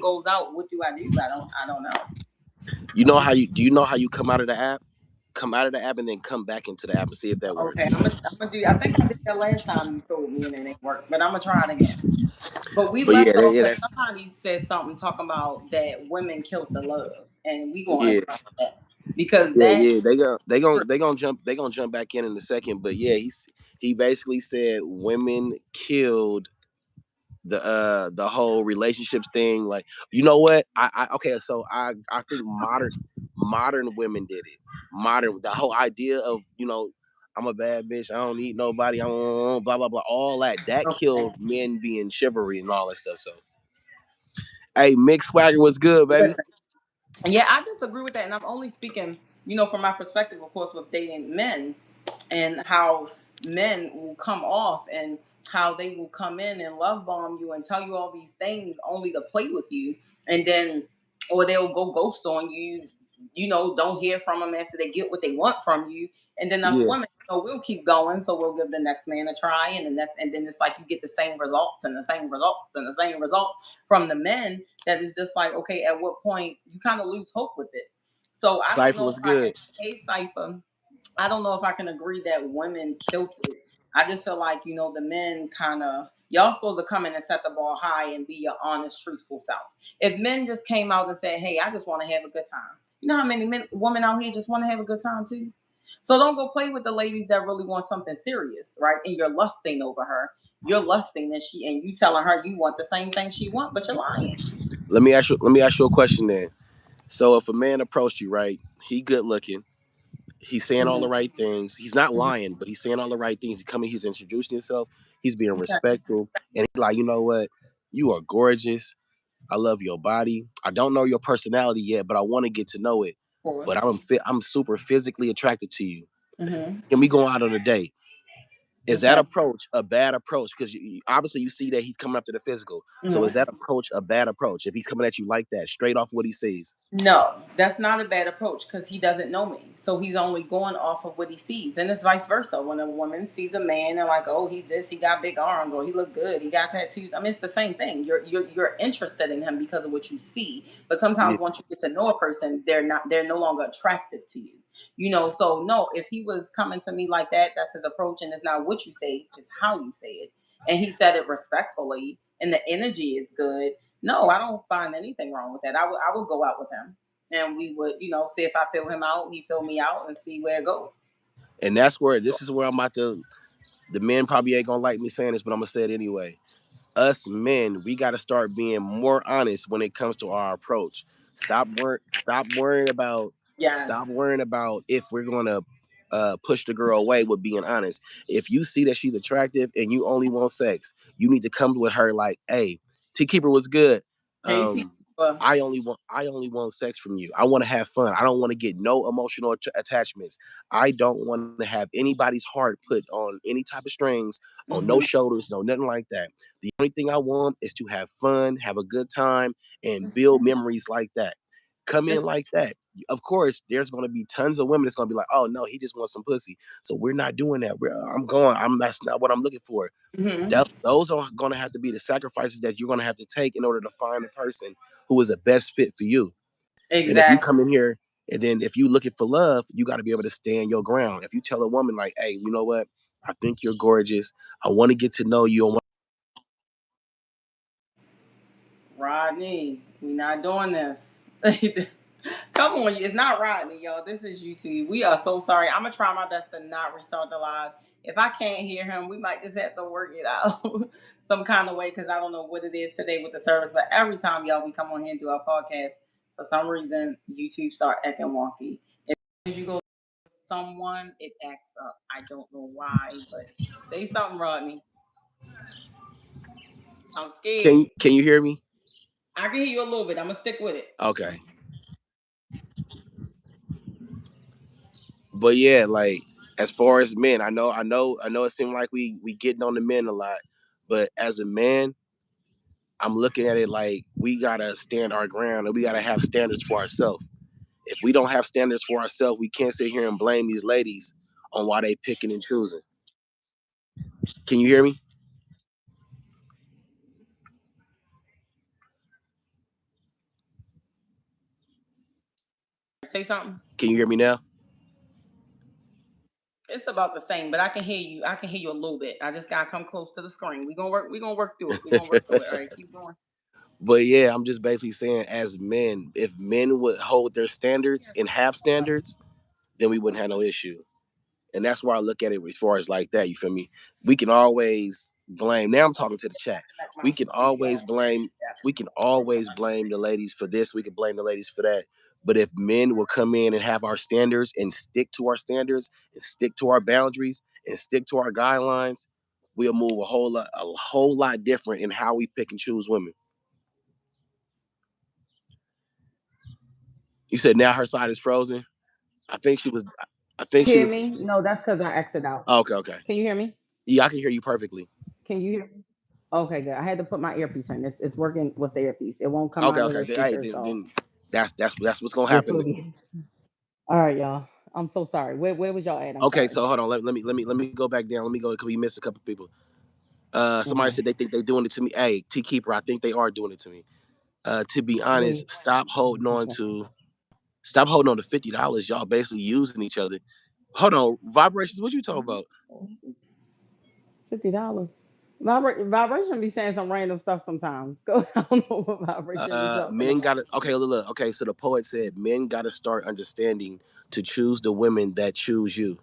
goes out, what do I do? I don't know. You know how you know how you come out of the app? Come out of the app and then come back into the app and see if that Okay, works. I'm gonna do. I think I did that last time you told me and it ain't work, but I'm gonna try it again. But we But yeah, left off yeah, because that's somebody said something talking about that women killed the love, and we gonna yeah. address that because Yeah, that yeah, they gonna jump back in a second. But yeah, he basically said women killed the whole relationships thing. Like, you know what? I okay, so I think modern women did it. Modern, the whole idea of, I'm a bad bitch. I don't need nobody. I don't blah blah blah. All that okay. killed men being chivalry and all that stuff. So, hey, Mick Swagger was good, baby. Yeah, I disagree with that, and I'm only speaking, from my perspective, of course, with dating men and how men will come off and how they will come in and love bomb you and tell you all these things only to play with you, and then, or they'll go ghost on you. Don't hear from them after they get what they want from you, and then us Yeah, women, we'll keep going, so we'll give the next man a try, and then it's like you get the same results and the same results and the same results from the men. That is just like, okay, at what point you kind of lose hope with it. So I don't Cypher know was if I can good. hate Cypher. I don't know if I can agree that women killed it. I just feel like, the men kind of, y'all supposed to come in and set the ball high and be your honest, truthful self. If men just came out and said, hey, I just want to have a good time. You know how many women out here just want to have a good time too? So don't go play with the ladies that really want something serious, right? And you're lusting over her. You're lusting and you telling her you want the same thing she want, but you're lying. Let me ask you a question then. So if a man approached you, right? He good looking. He's saying all the Mm-hmm. right things. He's not Mm-hmm. lying, but he's saying all the right things. He's coming. He's introducing himself. He's being Okay. respectful, and he's like, you know what? You are gorgeous. I love your body. I don't know your personality yet, but I want to get to know it. Of course. But I'm super physically attracted to you. Mm-hmm. Can we go out on a date? Is that Okay. approach a bad approach? Because obviously you see that he's coming up to the physical. So is Mm-hmm. that approach a bad approach if he's coming at you like that, straight off what he says? No, that's not a bad approach because he doesn't know me. So he's only going off of what he sees. And it's vice versa. When a woman sees a man and like, oh, he got big arms, or he look good, he got tattoos. I mean, it's the same thing. You're interested in him because of what you see. But Yeah. sometimes once you get to know a person, they're no longer attractive to you. So no, if he was coming to me like that, that's his approach, and it's not what you say, it's how you say it. And he said it respectfully and the energy is good. No, I don't find anything wrong with that. I would go out with him, and we would, see if I fill him out, he fill me out, and see where it goes. And that's where this is where I'm about to. The men probably ain't gonna like me saying this, but I'm gonna say it anyway. Us men, we got to start being more honest when it comes to our approach. Stop worrying about Yes. stop worrying about if we're gonna push the girl away with being honest. If you see that she's attractive and you only want sex, you need to come with her like, hey, T Keeper was good. Hey, Um, people. I only want sex from you. I want to have fun. I don't want to get no emotional attachments. I don't want to have anybody's heart put on any type of strings, on no Hmm. shoulders, no nothing like that. The only thing I want is to have fun, have a good time, and build memories like that. Come in like that. Of course, there's going to be tons of women that's going to be like, "Oh no, he just wants some pussy." So we're not doing that. I'm going. I'm That's not what I'm looking for. Hmm. Those are going to have to be the sacrifices that you're going to have to take in order to find a person who is the best fit for you. And if you Exactly. come in here and then if you looking for love, you got to be able to stand your ground. If you tell a woman like, "Hey, you know what? I think you're gorgeous. I want to get to know you. Rodney, we not doing this. Come on, it's not Rodney, y'all. This is YouTube. We are so sorry. I'm gonna try my best to not restart the live. If I can't hear him, we might just have to work it out some kind of way because I don't know what it is today with the service. But every time y'all we come on here and do our podcast, for some reason YouTube start acting wonky. As you go to someone, it acts up. I don't know why, but say something, Rodney. I'm scared. can you hear me?" I can hear you a little bit. I'm gonna stick with it. Okay. But yeah, like as far as men, I know it seems like we getting on the men a lot, but as a man, I'm looking at it like we gotta stand our ground and we gotta have standards for ourselves. If we don't have standards for ourselves, we can't sit here and blame these ladies on why they picking and choosing. Can you hear me? Say something. Can you hear me now? It's about the same, but I can hear you. I can hear you a little bit. I just gotta come close to the screen. We gonna work. We gonna work through it. We gonna work through it. All right, keep going. But yeah, I'm just basically saying, as men, if men would hold their standards and have standards, then we wouldn't have no issue. And that's why I look at it as far as like that. You feel me? We can always blame. Now I'm talking to the chat. We can always blame. We can always blame the ladies for this. We can blame the ladies for that. But if men will come in and have our standards and stick to our standards and stick to our boundaries and stick to our guidelines, we'll move a whole lot different in how we pick and choose women. You said now her side is frozen. I think she was. I think she Hear was. me? No, that's because I exited out. Oh, okay, okay. Can you hear me? Yeah, I can hear you perfectly. Can you hear me? Okay, good. I had to put my earpiece in. It's working with the earpiece. It won't come Okay, out of okay. the Hey, speaker. then, So then that's what's gonna this happen. will be all right, y'all. I'm so sorry. Where was y'all at? I'm Okay, sorry. so hold on. Let me go back down. Let me go because we missed a couple people. Somebody Okay. said they think they doing it to me. Hey, T Keeper, I think they are doing it to me. To be honest, Wait. stop holding on to $50. Y'all basically using each other. Hold on, vibrations. What you talking about? $50. Vibration be saying some random stuff sometimes. Go. I don't know what vibration be talking Men about. gotta okay. Look. Okay, so the poet said men gotta start understanding to choose the women that choose you.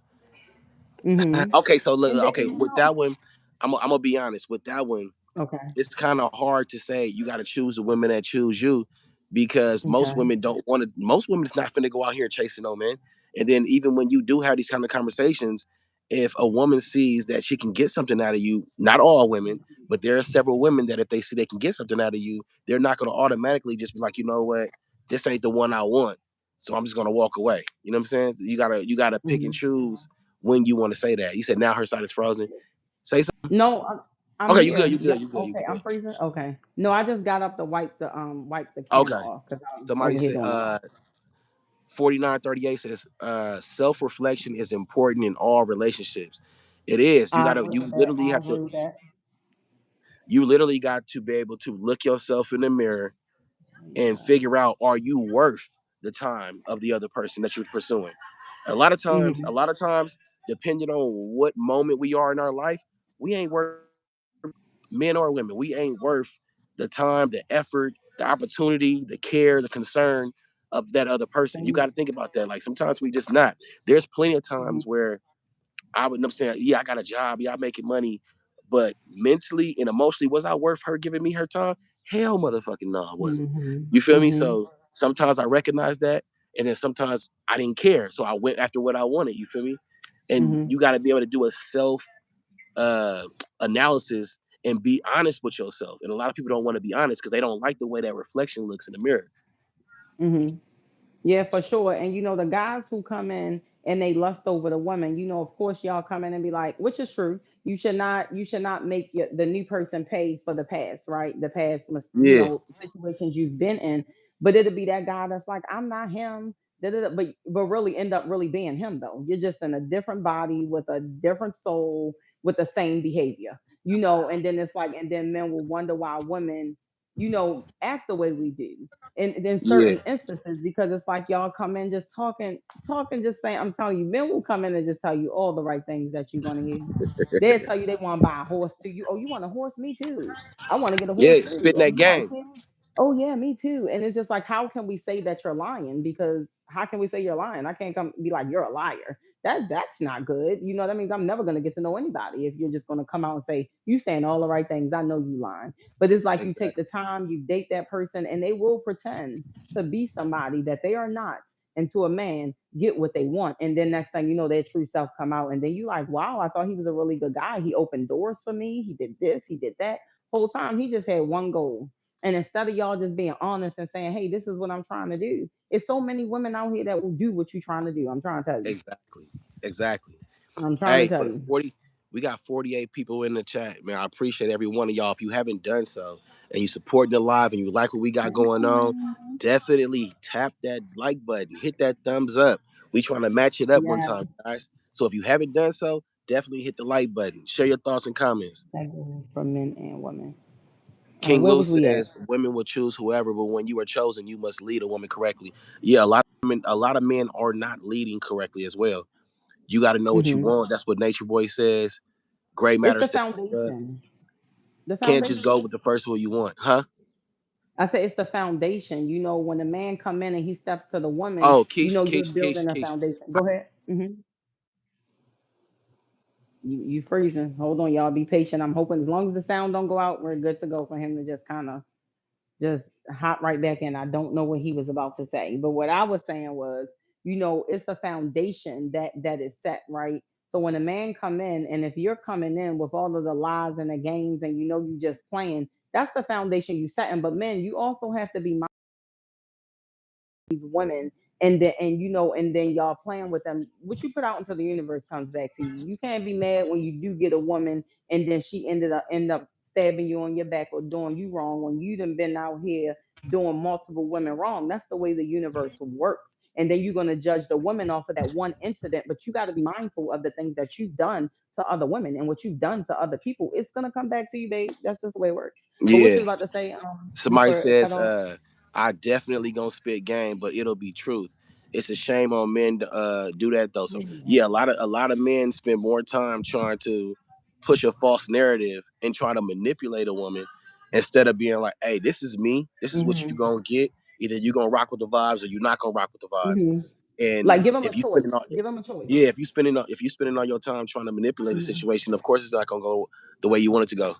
Mm-hmm. Okay, so look. Okay, And with that one, I'm gonna be honest. With that one, okay. it's kind of hard to say you got to choose the women that choose you because most Okay. women don't want to. Most women's not finna go out here chasing no man. And then even when you do have these kind of conversations, if a woman sees that she can get something out of you, not all women, but there are several women that if they see they can get something out of you, they're not going to automatically just be like, you know what, this ain't the one I want, so I'm just going to walk away. You know what I'm saying? You gotta pick and Mm-hmm. choose when you want to say that. You said now her side is frozen. Say something. No, I'm Okay, you good. here. You Yeah. good. You good. You Okay, I'm good. freezing. Okay. No, I just got up to wipe the camera Okay. off because I was Somebody over here said doing a lot. 4938 says self-reflection is important in all relationships. It is. I agree with that. I agree with that. You literally got to be able to look yourself in the mirror and figure out are you worth the time of the other person that you're pursuing. Mm-hmm. A lot of times, depending on what moment we are in our life, we ain't worth men or women. We ain't worth the time, the effort, the opportunity, the care, the concern of that other person. You got to think about that. Like sometimes we just not. There's plenty of Mm-hmm. times where I would end up saying, yeah, I got a job, yeah, I'm making money. But mentally and emotionally, was I worth her giving me her time? Hell motherfucking no, I wasn't. Mm-hmm. You feel me? Mm-hmm. So sometimes I recognize that, and then sometimes I didn't care. So I went after what I wanted, you feel me? And Mm-hmm. you gotta be able to do a self uh analysis and be honest with yourself. And a lot of people don't want to be honest because they don't like the way that reflection looks in the mirror. Mm-hmm. Yeah, for sure. And the guys who come in and they lust over the woman, of course y'all come in and be like, which is true. You should not make the new person pay for the past, right? The past Yeah, situations you've been in. But it'll be that guy that's like, I'm not him. Da, da, da, but really end up really being him though. You're just in a different body with a different soul with the same behavior. And then it's like, and then men will wonder why women, act the way we do in yeah, certain instances because it's like y'all come in just talking, just saying. I'm telling you, men will come in and just tell you all the right things that you want to hear. They'll tell you they want to buy a horse to you. Oh, you want a horse? Me too. I want to get a horse yeah. too. Spitting Oh, that you want game. kids? Oh yeah, me too. And it's just like, how can we say that you're lying? Because how can we say you're lying? I can't come be like you're a liar. That's not good. That means I'm never gonna get to know anybody if you're just gonna come out and say you saying all the right things. I know you lying. But it's like you take the Exactly. time, you date that person, and they will pretend to be somebody that they are not, and to a man get what they want. And then next thing you know, their true self come out, and then you like, wow, I thought he was a really good guy. He opened doors for me. He did this. He did that. Whole time he just had one goal. And instead of y'all just being honest and saying, hey, this is what I'm trying to do, it's so many women out here that will do what you're trying to do. I'm trying to tell you. Exactly. Exactly. I'm trying to Hey, tell for the you. 40, we got 48 people in the chat, man. I appreciate every one of y'all. If you haven't done so and you supporting the live and you like what we got going on, definitely tap that like button, hit that thumbs up. We trying to match it up one Yeah, time, guys. So if you haven't done so, definitely hit the like button. Share your thoughts and comments. that goes for men and women. King Where Louis was we at? says women will choose whoever, but when you are chosen, you must lead a woman correctly. Yeah, a lot of men are not leading correctly as well. You got to know what you Hmm. want. That's what Nature Boy says. Gray It's Matter the says foundation. The can't just go foundation. with the first one you want, huh? I say it's the foundation. You know, when a man come in and he steps to the woman, Oh, you Keisha, know you're Keisha, Keisha, building a Keisha. foundation. Go ahead. You freezing. Hold on, y'all. Be patient. I'm hoping as long as the sound don't go out, we're good to go for him to just kind of just hop right back in. I don't know what he was about to say, but what I was saying was, it's a foundation that is set right. So when a man come in, and if you're coming in with all of the lies and the games, and you just playing, that's the foundation you setting. But men, you also have to be these women, and then y'all playing with them. What you put out into the universe comes back to you. You can't be mad when you do get a woman and then she end up stabbing you on your back or doing you wrong when you done been out here doing multiple women wrong. That's the way the universe works. And then you're going to judge the woman off of that one incident, but you got to be mindful of the things that you've done to other women and what you've done to other people. It's going to come back to you, babe. That's just the way it works. But what you Yeah. was about to say Somebody before it cut says, off? I definitely gonna spit game, but it'll be truth. It's a shame on men to do that though. So yeah, a lot of men spend more time trying to push a false narrative and try to manipulate a woman instead of being like, hey, this is me. This is what you Hmm. gonna get. Either you gonna rock with the vibes or you're not gonna rock with the vibes. Hmm. Like, And give them a if you spending all choice. Give them a choice. yeah, if you spending all your time trying to manipulate the Mhm. situation, of course it's not gonna go the way you want it to go.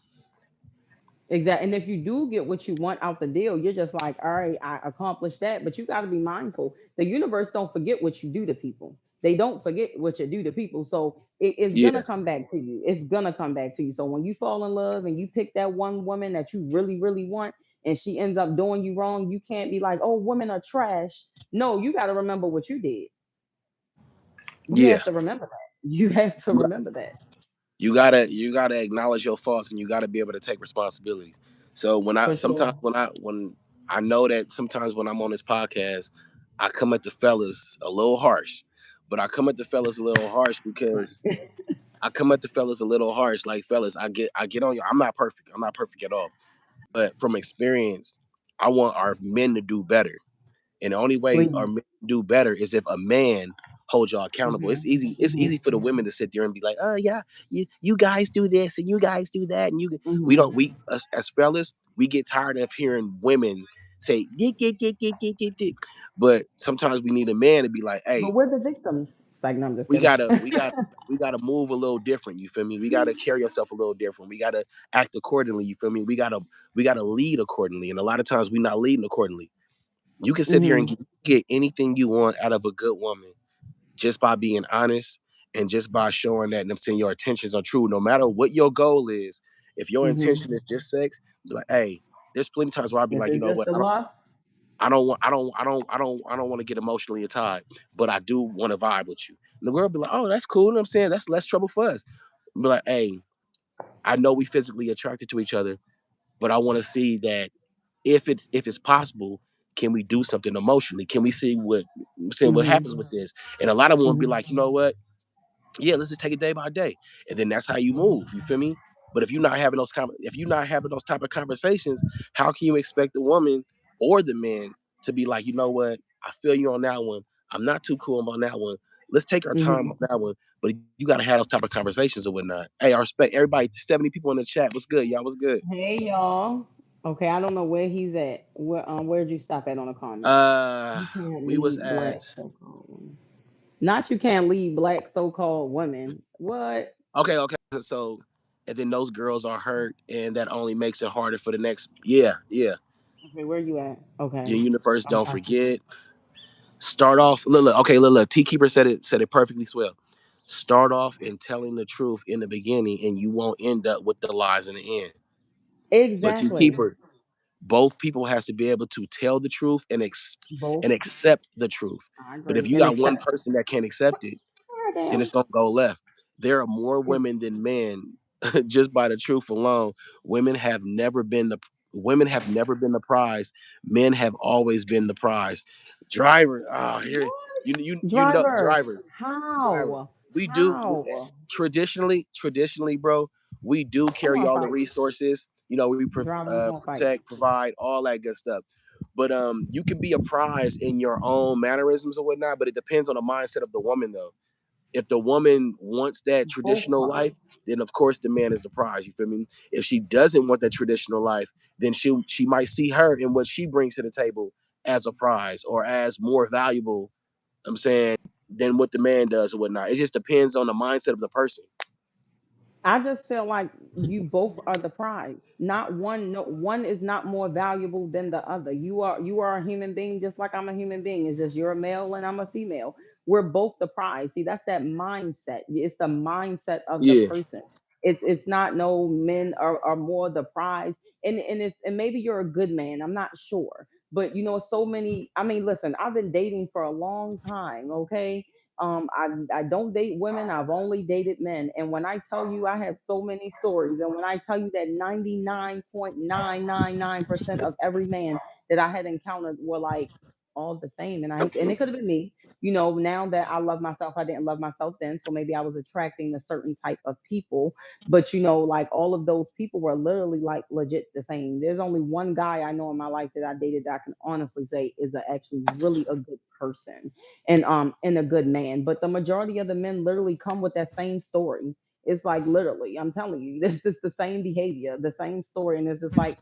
Exactly. And if you do get what you want out the deal, you're just like, all right, I accomplished that. But you got to be mindful. The universe don't forget what you do to people. They don't forget what you do to people. So it's gonna Yeah, come back to you. It's gonna come back to you. So when you fall in love and you pick that one woman that you really, really want, and she ends up doing you wrong, you can't be like, oh, women are trash. No, you got to remember what you did. You yeah. have to remember that. You have to remember that You gotta acknowledge your faults and you gotta be able to take responsibility. So for sure. when I know that sometimes when I'm on this podcast, I come at the fellas a little harsh, but I come at the fellas a little harsh because Right. I come at the fellas a little harsh. Like fellas, I get on you. I'm not perfect. I'm not perfect at all. But from experience, I want our men to do better. And the only way our Please. men do better is if a man holds y'all accountable. It's Hmm. easy. It's Hmm. easy for the women to sit there and be like, "Oh yeah, you guys do this and you guys do that." And we Hmm. don't. We as fellas, we get tired of hearing women say, "Get, get, get, get, get, get, get." But sometimes we need a man to be like, But "Hey, we're the victims. It's like, no, I'm just we kidding. gotta, we got, we gotta move a little different. You feel me? We gotta carry yourself a little different. We gotta act accordingly. You feel me? We gotta lead accordingly. And a lot of times we not leading accordingly. You can sit here and Hmm. get anything you want out of a good woman just by being honest and just by showing that them saying your intentions are true. No matter what your goal is, if your Hmm. intention is just sex, be like, hey, there's plenty of times where I'll be If like, you it's know just what, the lust, I don't want to get emotionally tied, but I do want to vibe with you. And the girl be like, oh, that's cool. You know what I'm saying? That's less trouble for us. Be like, hey, I know we physically attracted to each other, but I want to see that if it's possible, can we do something emotionally? Can we see what I'm saying what hmm happens with this? And a lot of them will be hmm like, you know what? Yeah, let's just take it day by day, and then that's how you move. You feel me? But if you're not having those type of conversations, how can you expect the woman or the man to be like, you know what? I feel you on that one. I'm not too cool on that one. Let's take our time hmm on that one. But you got to have those type of conversations and whatnot. Hey, I respect everybody. 70 people in the chat. What's good, y'all? What's good? Hey y'all. Okay, I don't know where he's at. Where'd you stop at on the comment? Uh, You can't we was lead at black so-called women. Not you can't lead black so-called women. What? okay, okay. So, and then those girls are hurt, and that only makes it harder for the next. Yeah, yeah. Okay, where you at? Your Okay. universe don't I see. forget. Start off. Look, okay, look. T Keeper said it perfectly swell. Start off in telling the truth in the beginning, and you won't end up with the lies in the end. But T Exactly. Keeper, both people has to be able to tell the truth Both. and accept the truth. I But if agree. you And got one accept. person that can't accept it, Ah, then damn. it's gonna go left. There are more women than men, just by the truth alone. Women have never been the women have never been the prize. Men have always been the prize. Driver, oh here, you know, Driver. driver. How? We do How? traditionally, bro. We do Come carry on, all the fight. resources. We Driving them gonna fight. protect, provide, all that good stuff. But you can be a prize in your own mannerisms or whatnot. But it depends on the mindset of the woman, though. If the woman wants that Both traditional parties. life, then of course the man is the prize. You feel me? If she doesn't want that traditional life, then she might see her and what she brings to the table as a prize or as more valuable. I'm saying than what the man does or whatnot. It just depends on the mindset of the person. I just feel like you both are the prize. Not one, no one is not more valuable than the other. You are a human being just like I'm a human being. It's just you're a male and I'm a female. We're both the prize. See, that's that mindset. It's the mindset of the Yeah. person. It's not no men are more the prize. And maybe you're a good man. I'm not sure. But so many, I mean, listen, I've been dating for a long time, okay? I don't date women. I've only dated men. And when I tell you, I have so many stories. And when I tell you that 99.999% of every man that I had encountered were like all the same. And it could have been me. Now that I love myself, I didn't love myself then. So maybe I was attracting a certain type of people. But like all of those people were literally like legit the same. There's only one guy I know in my life that I dated that I can honestly say is actually really a good person and a good man. But the majority of the men literally come with that same story. It's like literally, I'm telling you, this is the same behavior, the same story, and it's just like,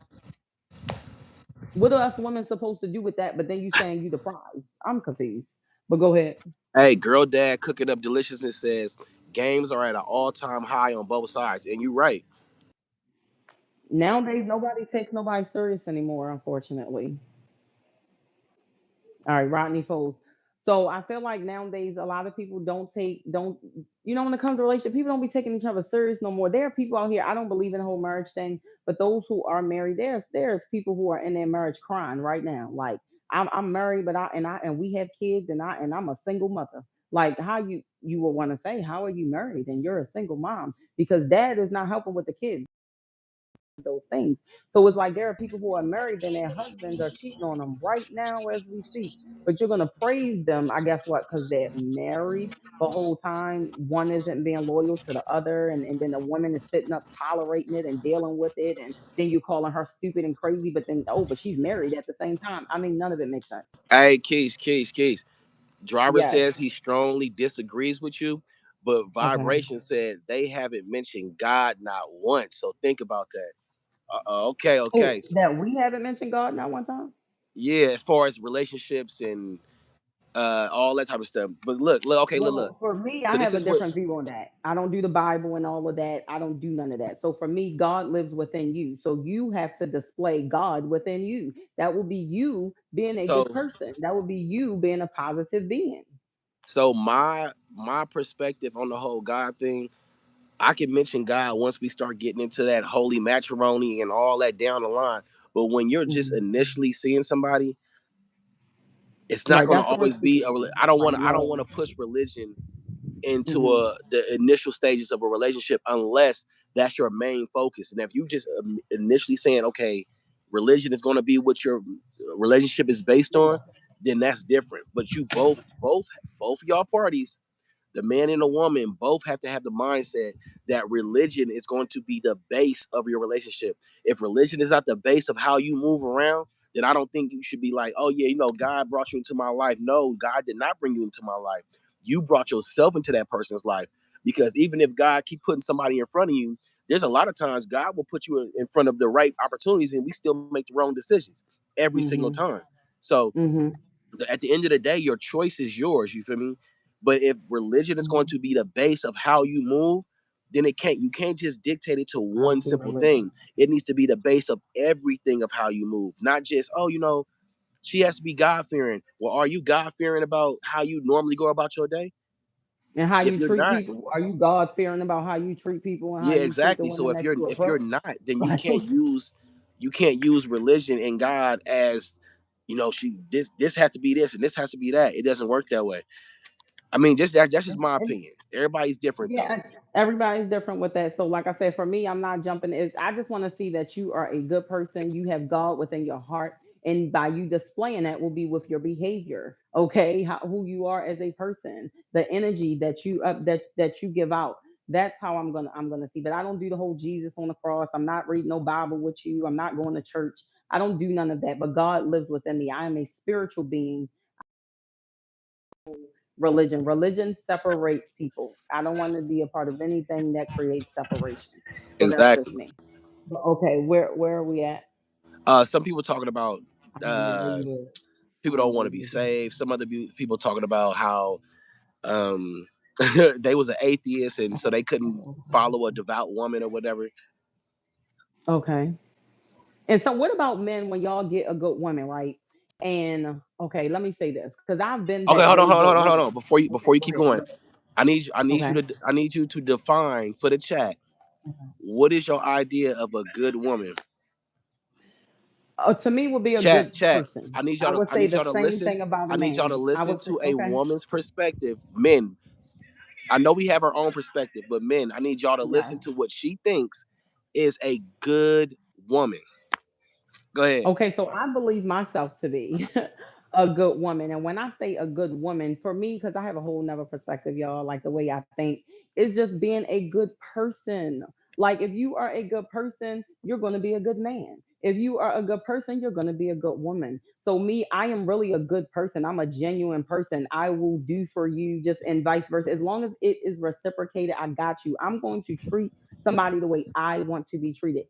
what are us women supposed to do with that? But then you saying you the prize. I'm confused. But go ahead. Hey, girl, dad cooking up deliciousness says games are at an all-time high on both sides, and you're right. Nowadays, nobody takes nobody serious anymore, unfortunately. All right, Rodney Foles. So I feel like nowadays a lot of people don't when it comes to relationship, people don't be taking each other serious no more. There are people out here. I don't believe in the whole marriage thing, but those who are married, there's people who are in their marriage crying right now. Like I'm married, but and we have kids, and I'm a single mother. Like how you would want to say, how are you married and you're a single mom because dad is not helping with the kids those things. So it's like there are people who are married and their husbands are cheating on them right now as we speak. But you're gonna praise them, I guess what, because they're married the whole time. One isn't being loyal to the other, and then the woman is sitting up tolerating it and dealing with it, and then you calling her stupid and crazy, but then but she's married at the same time. I mean, none of it makes sense. Hey, Keys. Driver Yes. says he strongly disagrees with you, but Okay. Vibration said they haven't mentioned God not once. So think about that. Okay. Oh, So that we haven't mentioned God not one time. yeah, as far as relationships and all that type of stuff. But look. Okay, look. Well, for me, I So this have a is what. different view on that. I don't do the Bible and all of that. I don't do none of that. So for me, God lives within you. So you have to display God within you. That will be you being a So good person. That will be you being a positive being. so my perspective on the whole God thing. I can mention God once we start getting into that holy matrimony and all that down the line. But when you're just Mhm. initially seeing somebody, it's not Right. going to That's the always be. relationship. I don't want No. to push religion into Hmm. the initial stages of a relationship unless that's your main focus. And if you just initially saying, okay, religion is going to be what your relationship is based on, then that's different. But you both y'all parties, the man and the woman, both have to have the mindset that religion is going to be the base of your relationship. If religion is not the base of how you move around, then I don't think you should be like, oh yeah, God brought you into my life. No, God did not bring you into my life. You brought yourself into that person's life. Because even if God keep putting somebody in front of you, there's a lot of times God will put you in front of the right opportunities and we still make the wrong decisions every single Hmm. time. So Hmm. at the end of the day, your choice is yours. You feel me? But if religion is going to be the base of how you move, then you can't just dictate it to I one don't do simple religion. thing. It needs to be the base of everything of how you move, not just she has to be God fearing. Well, are you God fearing about how you normally go about your day? And how If you you're treat not, people? Are you God fearing about how you treat people and how yeah, you treat the exactly. So women that you if you're approach? not, then Like, you can't use religion and God as this has to be this and this has to be that. It doesn't work that way. I mean, that's just my and opinion. Everybody's different though. yeah, everybody's different with that. So, like I said, for me, I'm not jumping. I just want to see that you are a good person. You have God within your heart, and by you displaying that will be with your behavior. Okay, who you are as a person, the energy that you give out. That's how I'm gonna see. But I don't do the whole Jesus on the cross. I'm not reading no Bible with you. I'm not going to church. I don't do none of that. But God lives within me. I am a spiritual being. Religion separates people. I don't want to be a part of anything that creates separation. So that's just Exactly. me. But okay, where are we at? Some people talking about I don't know where uh, you were. people I don't don't know want to where be you were. saved. Some other people talking about how um, they was an atheist and so they couldn't follow a devout woman or whatever. Okay. And so what about men when y'all get a good woman, right? And okay, let me say this because I've been Okay, that hold on, really hold on, good hold on, hold woman. on. Before you Okay, go keep ahead. going, Okay. I need you to define for the chat. Okay. What is your idea of a good woman? To me would be a good Chat. person. I would I say need the y'all to same listen. thing about a I need y'all to man. I listen would say, to a okay. woman's perspective. Men, I know we have our own perspective, but men, I need y'all to listen Yes. to what she thinks is a good woman. Go ahead. Okay, so I believe myself to be a good woman. And when I say a good woman, for me, because I have a whole nother perspective, y'all, like the way I think, is just being a good person. Like if you are a good person, you're going to be a good man. If you are a good person, you're going to be a good woman. So me, I am really a good person. I'm a genuine person. I will do for you just and vice versa. As long as it is reciprocated, I got you. I'm going to treat somebody the way I want to be treated.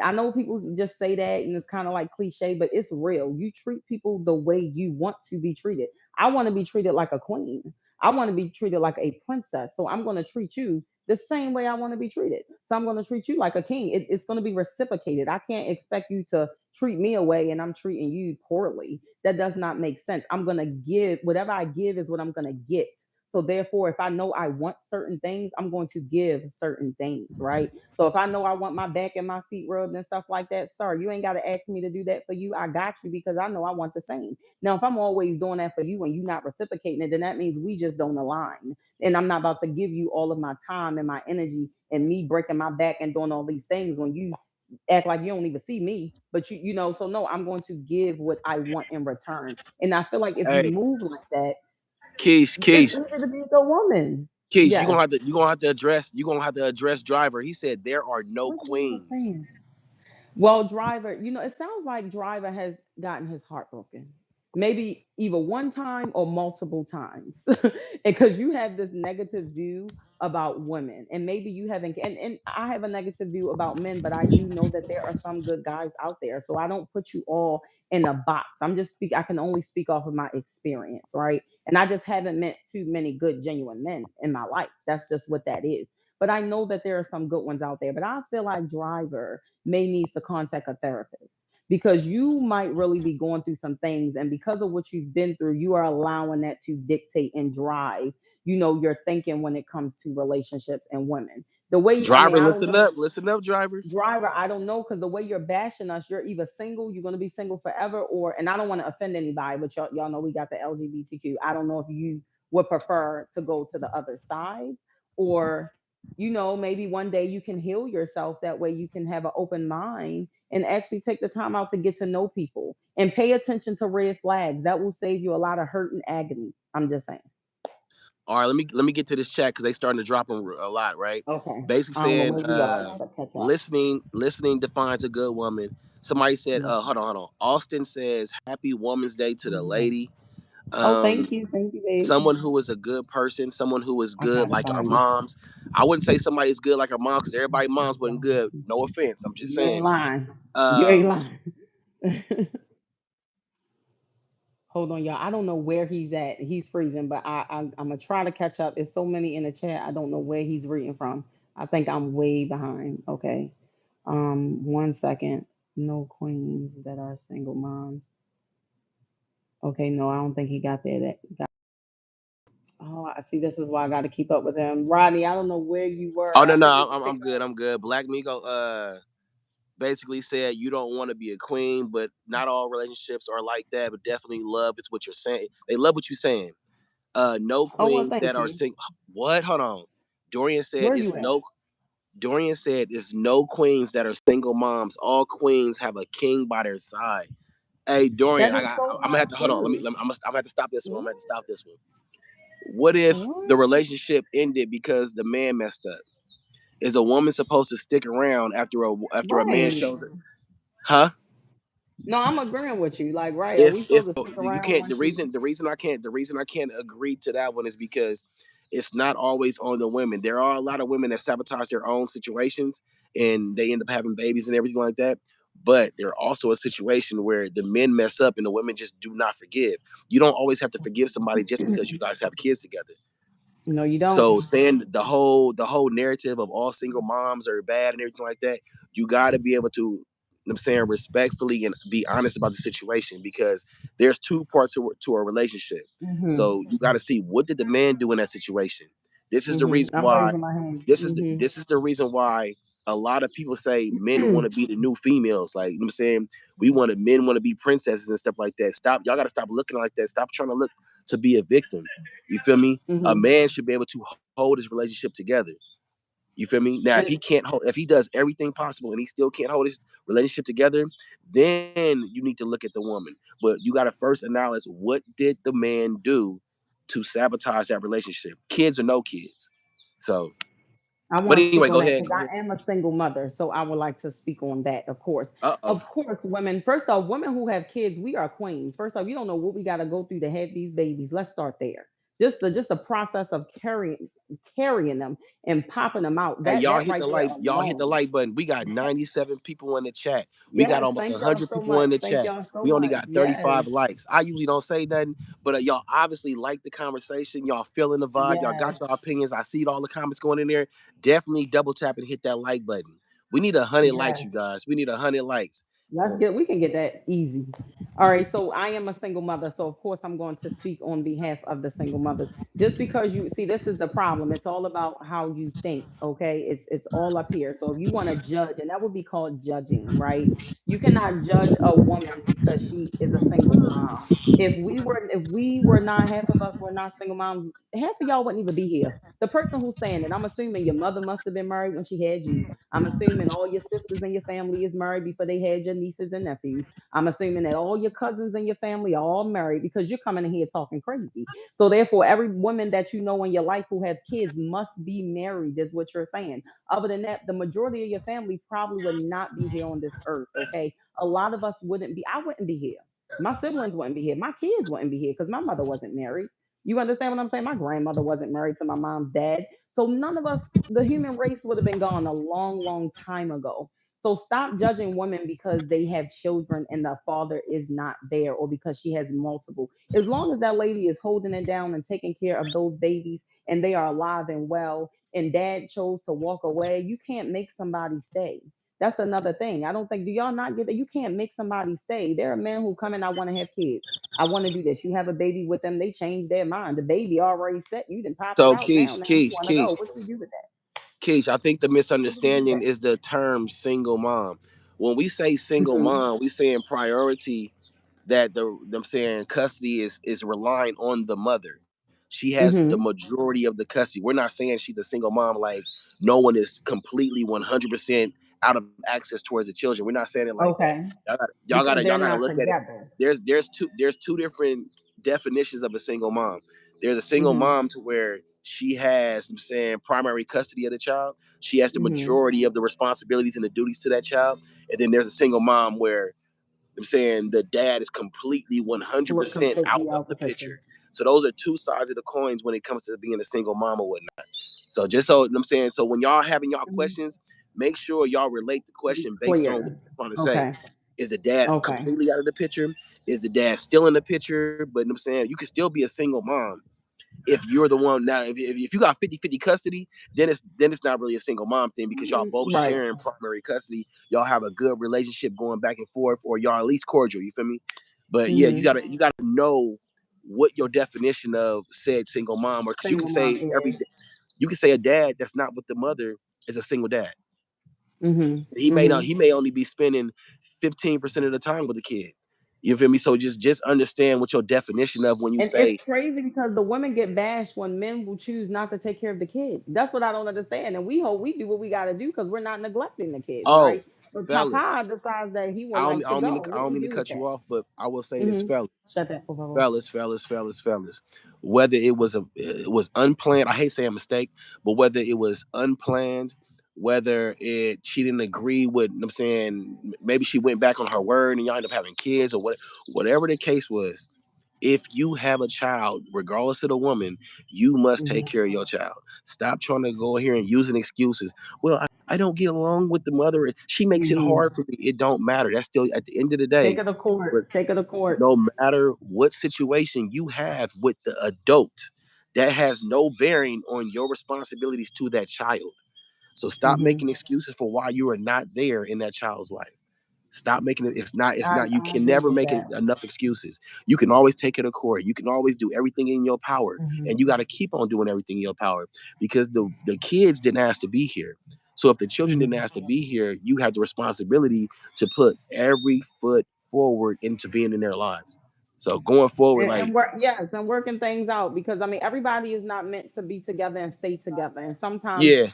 I know people just say that and it's kind of like cliche, but it's real. You treat people the way you want to be treated. I want to be treated like a queen. I want to be treated like a princess. So I'm going to treat you the same way I want to be treated. So I'm going to treat you like a king. It's going to be reciprocated. I can't expect you to treat me away and I'm treating you poorly. That does not make sense. I'm going to give whatever I give is what I'm going to get. So therefore, if I know I want certain things, I'm going to give certain things, right? So if I know I want my back and my feet rubbed and stuff like that, sir, you ain't got to ask me to do that for you. I got you because I know I want the same. Now, if I'm always doing that for you and you not reciprocating it, then that means we just don't align. And I'm not about to give you all of my time and my energy and me breaking my back and doing all these things when you act like you don't even see me. But so no, I'm going to give what I want in return. And I feel like if you Hey, move like that, Keish, it's Keish, easy to be a good woman. Keish, Yes. you gonna have to address Driver. He said there are no What driver queens. saying? Well, Driver, it sounds like Driver has gotten his heart broken. Maybe either one time or multiple times. Because you have this negative view about women. And maybe you haven't and I have a negative view about men, but I do know that there are some good guys out there. So I don't put you all in a box. I can only speak off of my experience, right? And I just haven't met too many good, genuine men in my life. That's just what that is. But I know that there are some good ones out there. But I feel like Driver may needs to contact a therapist because you might really be going through some things, and because of what you've been through, you are allowing that to dictate and drive your thinking when it comes to relationships and women. The way, I mean, Driver, I don't know. listen up, Driver. Driver, I don't know, because the way you're bashing us, you're either single, you're going to be single forever, or, and I don't want to offend anybody, but y'all know we got the LGBTQ. I don't know if you would prefer to go to the other side, or, maybe one day you can heal yourself. That way you can have an open mind and actually take the time out to get to know people and pay attention to red flags. That will save you a lot of hurt and agony. I'm just saying. All right, let me get to this chat because they starting to drop them a lot, right? Okay. Basically I don't know saying, where we are. I gotta catch up. listening defines a good woman. Somebody said, Mhm. hold on. Austin says, "Happy Woman's Day to the lady." Oh, Um, thank you, babe. someone who is a good person, someone who is I good got like our started. moms. I wouldn't say somebody's good like our moms because everybody moms wasn't good. No offense, I'm just You ain't saying. lying. You ain't Um, lying. Hold on, y'all. I don't know where he's at. He's freezing, but I'm gonna try to catch up. It's so many in the chat. I don't know where he's reading from. I think I'm way behind. Okay. 1 second. No queens that are single moms. Okay, no, I don't think he got there. Oh, I see. This is why I got to keep up with him. Rodney, I don't know where you were oh no, after no, he I'm picked good. up. I'm good. Black Migo basically said you don't want to be a queen, but not all relationships are like that. But definitely love is what you're saying. They love what you're saying. No Oh, well, queens thank that are you. single. What? Hold on. Dorian said Where it's you at? no. Dorian said it's no queens that are single moms. All queens have a king by their side. Hey Dorian, That is so I'm gonna not have to hold on. true. I'm gonna have to stop this one. I'm What? gonna have to stop this one. What if the What? relationship ended because the man messed up? Is a woman supposed to stick around after a man Right. shows it? Huh? No, I'm agreeing with you. Like, right? Are we If supposed to stick you around can't, when she? the reason I can't agree to that one is because it's not always on the women. There are a lot of women that sabotage their own situations and they end up having babies and everything like that. But there are also a situation where the men mess up and the women just do not forgive. You don't always have to forgive somebody just because you guys have kids together. No, you don't. So saying the whole narrative of all single moms are bad and everything like that, you got to be able to, I'm saying, respectfully and be honest about the situation, because there's two parts to a relationship. Mhm. So you got to see, what did the man do in that situation. This is the Mhm. reason I'm why. raising my hand. This is the reason why a lot of people say men want to be the new females. Like, you know what I'm saying, men want to be princesses and stuff like that. Stop, y'all got to stop looking like that. Stop trying to look to be a victim. You feel me? A Mhm. man should be able to hold his relationship together. You feel me? Now, if And he can't hold, if he does everything possible and he still can't hold his relationship together, then you need to look at the woman. But you got to first acknowledge, what did the man do to sabotage that relationship? Kids or no kids. So, I but want to anyway, speak go on that ahead. Go because ahead. I am a single mother, so I would like to speak on that. Of course, Uh oh. women. First off, women who have kids, we are queens. First off, you don't know what we got to go through to have these babies. Let's start there. Just the process of carrying them and popping them out. Hey, That right there y'all hit the alone. like button. We got 97 people in the chat. We got Yes, almost thank y'all 100 so people much. in the Thank chat. y'all so We only much. got Yes, 35 likes. I usually don't say nothing, but y'all obviously like the conversation. Y'all feeling the vibe. Y'all yes, got your opinions. I see all the comments going in there. Definitely double tap and hit that like button. We need 100 likes, yes. you guys. We need 100 likes. We can get that easy. All right, so I am a single mother, so of course I'm going to speak on behalf of the single mothers. Just because you see, this is the problem. It's all about how you think, okay? It's all up here. So if you want to judge, and that would be called judging, right? You cannot judge a woman because she is a single mom. If we were not, half of us were not single moms, half of y'all wouldn't even be here. The person who's saying it, I'm assuming your mother must have been married when she had you. I'm assuming all your sisters and your family is married before they had your nieces and nephews. I'm assuming that all your cousins and your family are all married because you're coming in here talking crazy. So therefore, every woman that you know in your life who have kids must be married, is what you're saying. Other than that, the majority of your family probably would not be here on this earth. Okay. A lot of us wouldn't be, I wouldn't be here. My siblings wouldn't be here. My kids wouldn't be here because my mother wasn't married. You understand what I'm saying? My grandmother wasn't married to my mom's dad. So none of us, the human race would have been gone a long, long time ago. So stop judging women because they have children and the father is not there, or because she has multiple. As long as that lady is holding it down and taking care of those babies and they are alive and well, and dad chose to walk away, you can't make somebody stay. That's another thing. I don't think, do y'all not get that? You can't make somebody stay. There are men who come in, I want to have kids. I want to do this. You have a baby with them, they change their mind. The baby already set. You didn't pop it So, out now. Keish, Now you Keish, want to go. Keish, What do you do with that? Keish, I think the What do we do with misunderstanding that? is the term single mom. When we say single Mhm. mom, we saying priority, that I'm saying custody is relying on the mother. She has the Mhm. majority of the custody. We're not saying she's a single mom, like no one is completely 100% out of access towards the children. We're not saying it like that. Okay. Because Y'all they're gotta not look at it. together. There's two different definitions of a single mom. There's a single Mhm. mom to where she has, I'm saying, primary custody of the child. She has the Mhm. majority of the responsibilities and the duties to that child. And then there's a single mom where, I'm saying, the dad is completely Look 100% out completely of out the the picture. picture. So those are two sides of the coins when it comes to being a single mom or whatnot. So just so I'm saying, so when y'all having y'all Mhm. questions, make sure y'all relate the Be question based on what clear. you're trying to say. Okay. Is the dad Okay. completely out of the picture? Is the dad still in the picture? But I'm saying, you can still be a single mom if you're the one. Now if you got 50-50 custody, then it's not really a single mom thing, because y'all Mhm. both Right. sharing primary custody. Y'all have a good relationship going back and forth, or y'all at least cordial. You feel me? But yeah, Mhm. you gotta know what your definition of said single mom, or because you can Single mom say is. you can say a dad that's not with the mother is a single dad. Mhm. He Mhm. may only be spending 15% of the time with the kid. You feel me? So just understand what your definition of when you And it's say, crazy because the women get bashed when men will choose not to take care of the kids. That's what I don't understand. And we hope we do what we got to do because we're not neglecting the kids, oh, right? But fellas, Papa decides that he would like to go. I What do don't we mean to do with cut you that? off, but I will say this, Hmm. fellas, Shut that, por favor. whether it was unplanned, I hate saying mistake, but whether it was unplanned whether she didn't agree with, I'm saying, maybe she went back on her word and y'all end up having kids, or whatever the case was. If you have a child, regardless of the woman, you must take care of your child. Stop trying to go here and using excuses. Well, I don't get along with the mother. She makes it hard for me. It don't matter. That's still at the end of the day. Take it to court. Take it to court. No matter what situation you have with the adult, that has no bearing on your responsibilities to that child. So stop making excuses for why you are not there in that child's life. Stop making it. It's not. You I can agree never with make that. enough excuses. You can always take it to court. You can always do everything in your power, and you got to keep on doing everything in your power because the kids didn't ask to be here. So if the children didn't ask to be here, you have the responsibility to put every foot forward into being in their lives. So going forward, And like, work, yes, and working things out, because I mean everybody is not meant to be together and stay together, and sometimes yeah,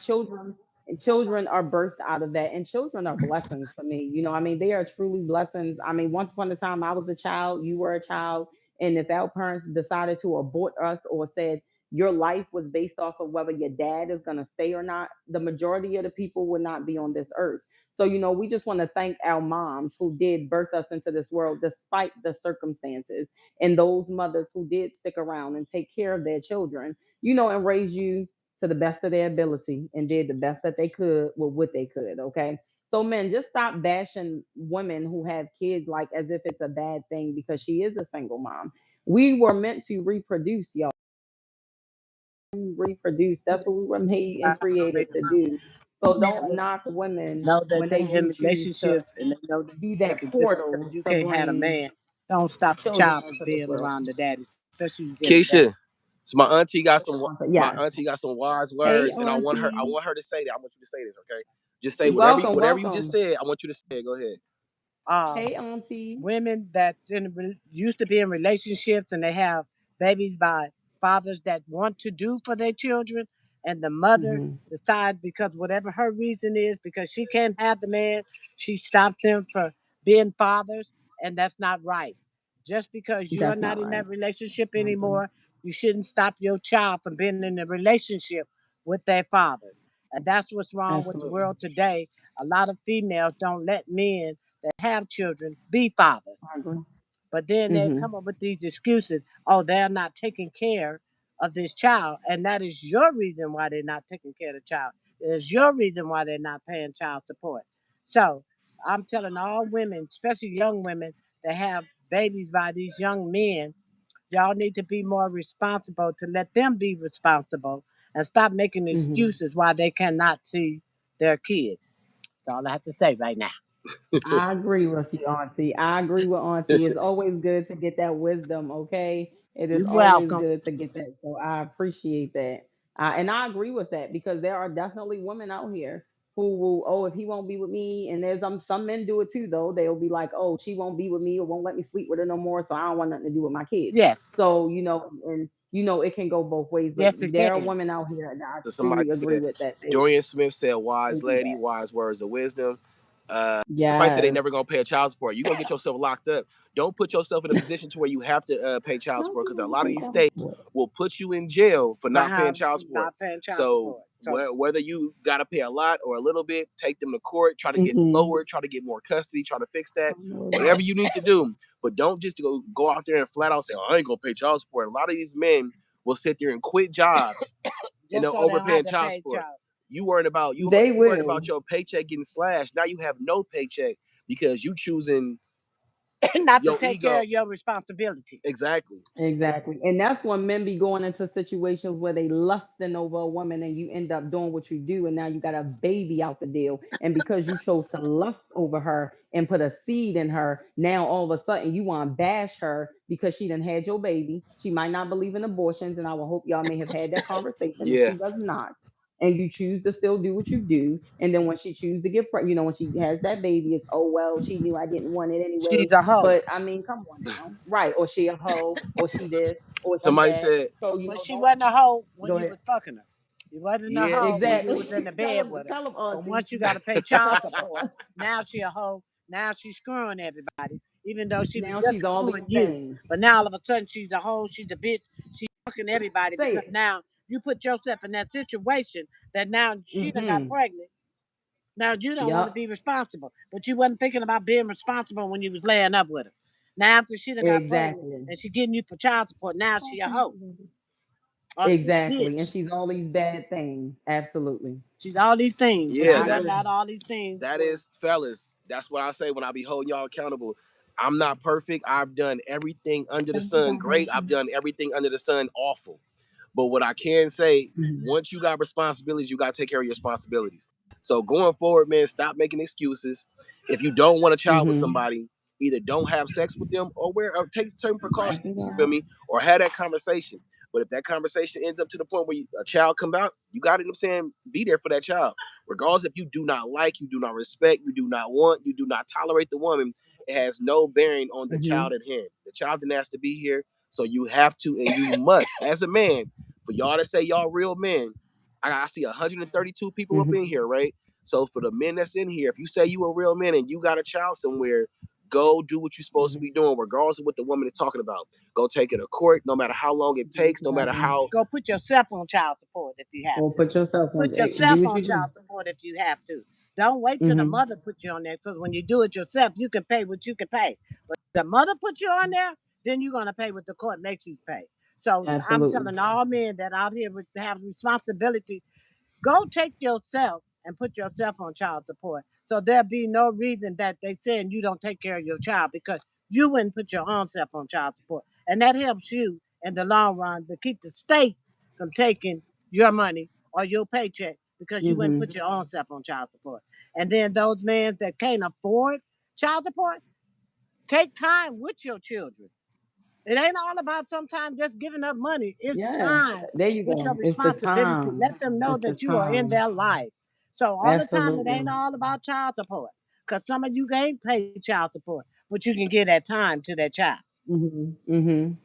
children are birthed out of that, and children are blessings for me. I mean, they are truly blessings. I mean, once upon a time I was a child, you were a child, and if our parents decided to abort us or said your life was based off of whether your dad is going to stay or not, the majority of the people would not be on this earth. So, we just want to thank our moms who did birth us into this world despite the circumstances, and those mothers who did stick around and take care of their children, and raise you to the best of their ability and did the best that they could with what they could. Okay. So, men, just stop bashing women who have kids like as if it's a bad thing because she is a single mom. We were meant to reproduce, y'all. Reproduce. That's what we were made and created to do. So don't knock women Know that when they they do in choose to relationships and they know they be together that just because portal you to can't have a bring man. Don't stop the children child from into this being world. around the daddy, especially you get a daddy. Keisha. So What you want to say? Yes. auntie got some wise Hey, words, and I Auntie. want her to say that. I want you to say this, okay? Just say Welcome, whatever you just welcome. said. I want you to say it. Go ahead. Um, Hey, Auntie. Women that used to be in relationships and they have babies by fathers that want to do for their children, and the mother Hmm. decides because whatever her reason is, because she can't have the man, she stops them from being fathers, and that's not right. Just because you're That's not not in right. that relationship I agree. anymore, you shouldn't stop your child from being in a relationship with their father. And that's what's wrong with the Absolutely. world today. A lot of females don't let men that have children be fathers. I agree. But then they Hmm. come up with these excuses. Oh, they're not taking care of this child. And that is your reason why they're not taking care of the child. It is your reason why they're not paying child support. So I'm telling all women, especially young women that have babies by these young men, y'all need to be more responsible to let them be responsible and stop making Hmm. excuses why they cannot see their kids. That's all I have to say right now. I agree with you, Auntie. I agree with Auntie. It's always good to get that wisdom, okay? It is You're always welcome. good to get that. So I appreciate that. And I agree with that because there are definitely women out here who will, oh, if he won't be with me, and there's some men do it too, though. They'll be like, oh, she won't be with me or won't let me sleep with her no more, so I don't want nothing to do with my kids. Yes. So, and it can go both ways, but Yes, it there are can. women out here that I So somebody truly agree said, with that. Dorian Smith said, They "Wise do lady, that. wise words of wisdom." Uh, Somebody said they Yes. never gonna pay a child support. You gonna get yourself locked up. Don't put yourself in a position to where you have to pay child How support you because a gonna lot of pay these child states support? will put you in jail for not paying Behind child support. not paying child So support. So whether you gotta pay a lot or a little bit, take them to court, try to get Hmm. lower, try to get more custody, try to fix that. I know Whatever that. you need to do, but don't just go out there and flat out say, "Oh, I ain't gonna pay child support." A lot of these men will sit there and quit jobs and just they're so they don't have overpaying to child pay support. child. They You worried about will. your paycheck getting slashed. Now you have no paycheck because you choosing Not to your take care ego. of your responsibility. Exactly. Exactly. And that's when men be going into situations where they lusting over a woman and you end up doing what you do and now you got a baby out the deal. And because you chose to lust over her and put a seed in her, now all of a sudden you want to bash her because she done had your baby. She might not believe in abortions, and I will hope y'all may have had that conversation if Yeah. she does not. And you choose to still do what you do. And then when she chooses to get pregnant, when she has that baby, it's, oh well, she knew I didn't want it She's anyway. a hoe. But I mean, come on now. Right. Or she a hoe, or she this, or she Somebody that. said, So, But she don't wasn't a hoe when go you ahead. was fucking her. You wasn't a "Yeah, hoe when see, you Exactly. was in the tell bed him, with her. tell him, But Auntie. once you got to pay child Tell support, her. now she a hoe. Now she's screwing everybody, even though she was Now just she's all screwing these you. things. But now all of a sudden she's a hoe. She's a bitch. She's fucking everybody Say because it. now you put yourself in that situation that now she done got Hmm. pregnant. Now you don't want to Yep. be responsible, but you wasn't thinking about being responsible when you was laying up with her. Now after she done got pregnant Exactly. and she getting you for child support, now she a hoe or she a Exactly. And bitch. she's all these bad things. Absolutely. She's all these things, but Yeah, she I done agree. got all these things. that Well, is, fellas. That's what I say when I be holding y'all accountable. I'm not perfect. I've done everything under the Thank you, sun God great. bless I've you. done everything under the sun awful. But what I can say, Mhm. once you got responsibilities, you got to take care of your responsibilities. So going forward, man, stop making excuses. If you don't want a child with Mhm. somebody, either don't have sex with them or take certain Wipe it precautions. You feel out. me? Or have that conversation. But if that conversation ends up to the point where a child come out, you got it. I'm saying, be there for that child, regardless if you do not like, you do not respect, you do not want, you do not tolerate the woman. It has no bearing on the child Mhm. at hand. The child didn't ask to be here, so you have to and you must, as a man, for y'all to say y'all real men. I see 132 people up in Mhm. here, right? So for the men that's in here, if you say you a real man and you got a child somewhere, go do what you're supposed to Mhm. be doing, regardless of what the woman is talking about. Go take it to court, no matter how long it takes, no matter Exactly. how. go put yourself on child support if you have Or to. put yourself on. Put Do yourself what on you do. child support if you have to. Don't wait till the Mhm. mother put you on there because when you do it yourself, you can pay what you can pay. But if the mother put you on there, then you're gonna pay what the court makes you pay. So I'm Absolutely. telling all men that out here have responsibility. Go take yourself and put yourself on child support. So there'll be no reason that they saying you don't take care of your child because you wouldn't put your own self on child support. And that helps you in the long run to keep the state from taking your money or your paycheck because you wouldn't put Mhm. your own self on child support. And then those men that can't afford child support, take time with your children. It ain't all about sometimes just giving up money. It's Yes. time There you with your go. It's the responsibility. time. Let them know It's the that you are in time. their life. So all the time it ain't Absolutely. all about child support. Cause some of you can't pay child support, but you can give that time to that child. Mhm. Mhm.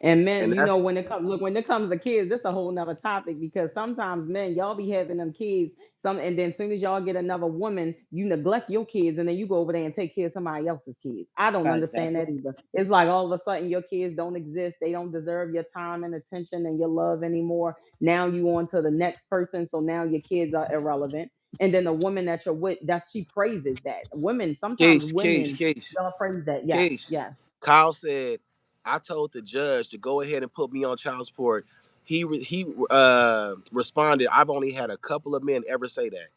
And men, And you know, that's when it comes look when it comes to kids, this a whole nother topic because sometimes men, y'all be having them kids, and then as soon as y'all get another woman, you neglect your kids and then you go over there and take care of somebody else's kids. I don't Cause understand that's that either. It's like all of a sudden your kids don't exist, they don't deserve your time and attention and your love anymore. Now you on to the next person, so now your kids are irrelevant. And then the woman that you're with, that she praises that. Women, sometimes case, case, women case, they'll praise that. Yes, case. yes. Kyle said, I told the judge to go ahead and put me on child support. He responded, I've only had a couple of men ever say that.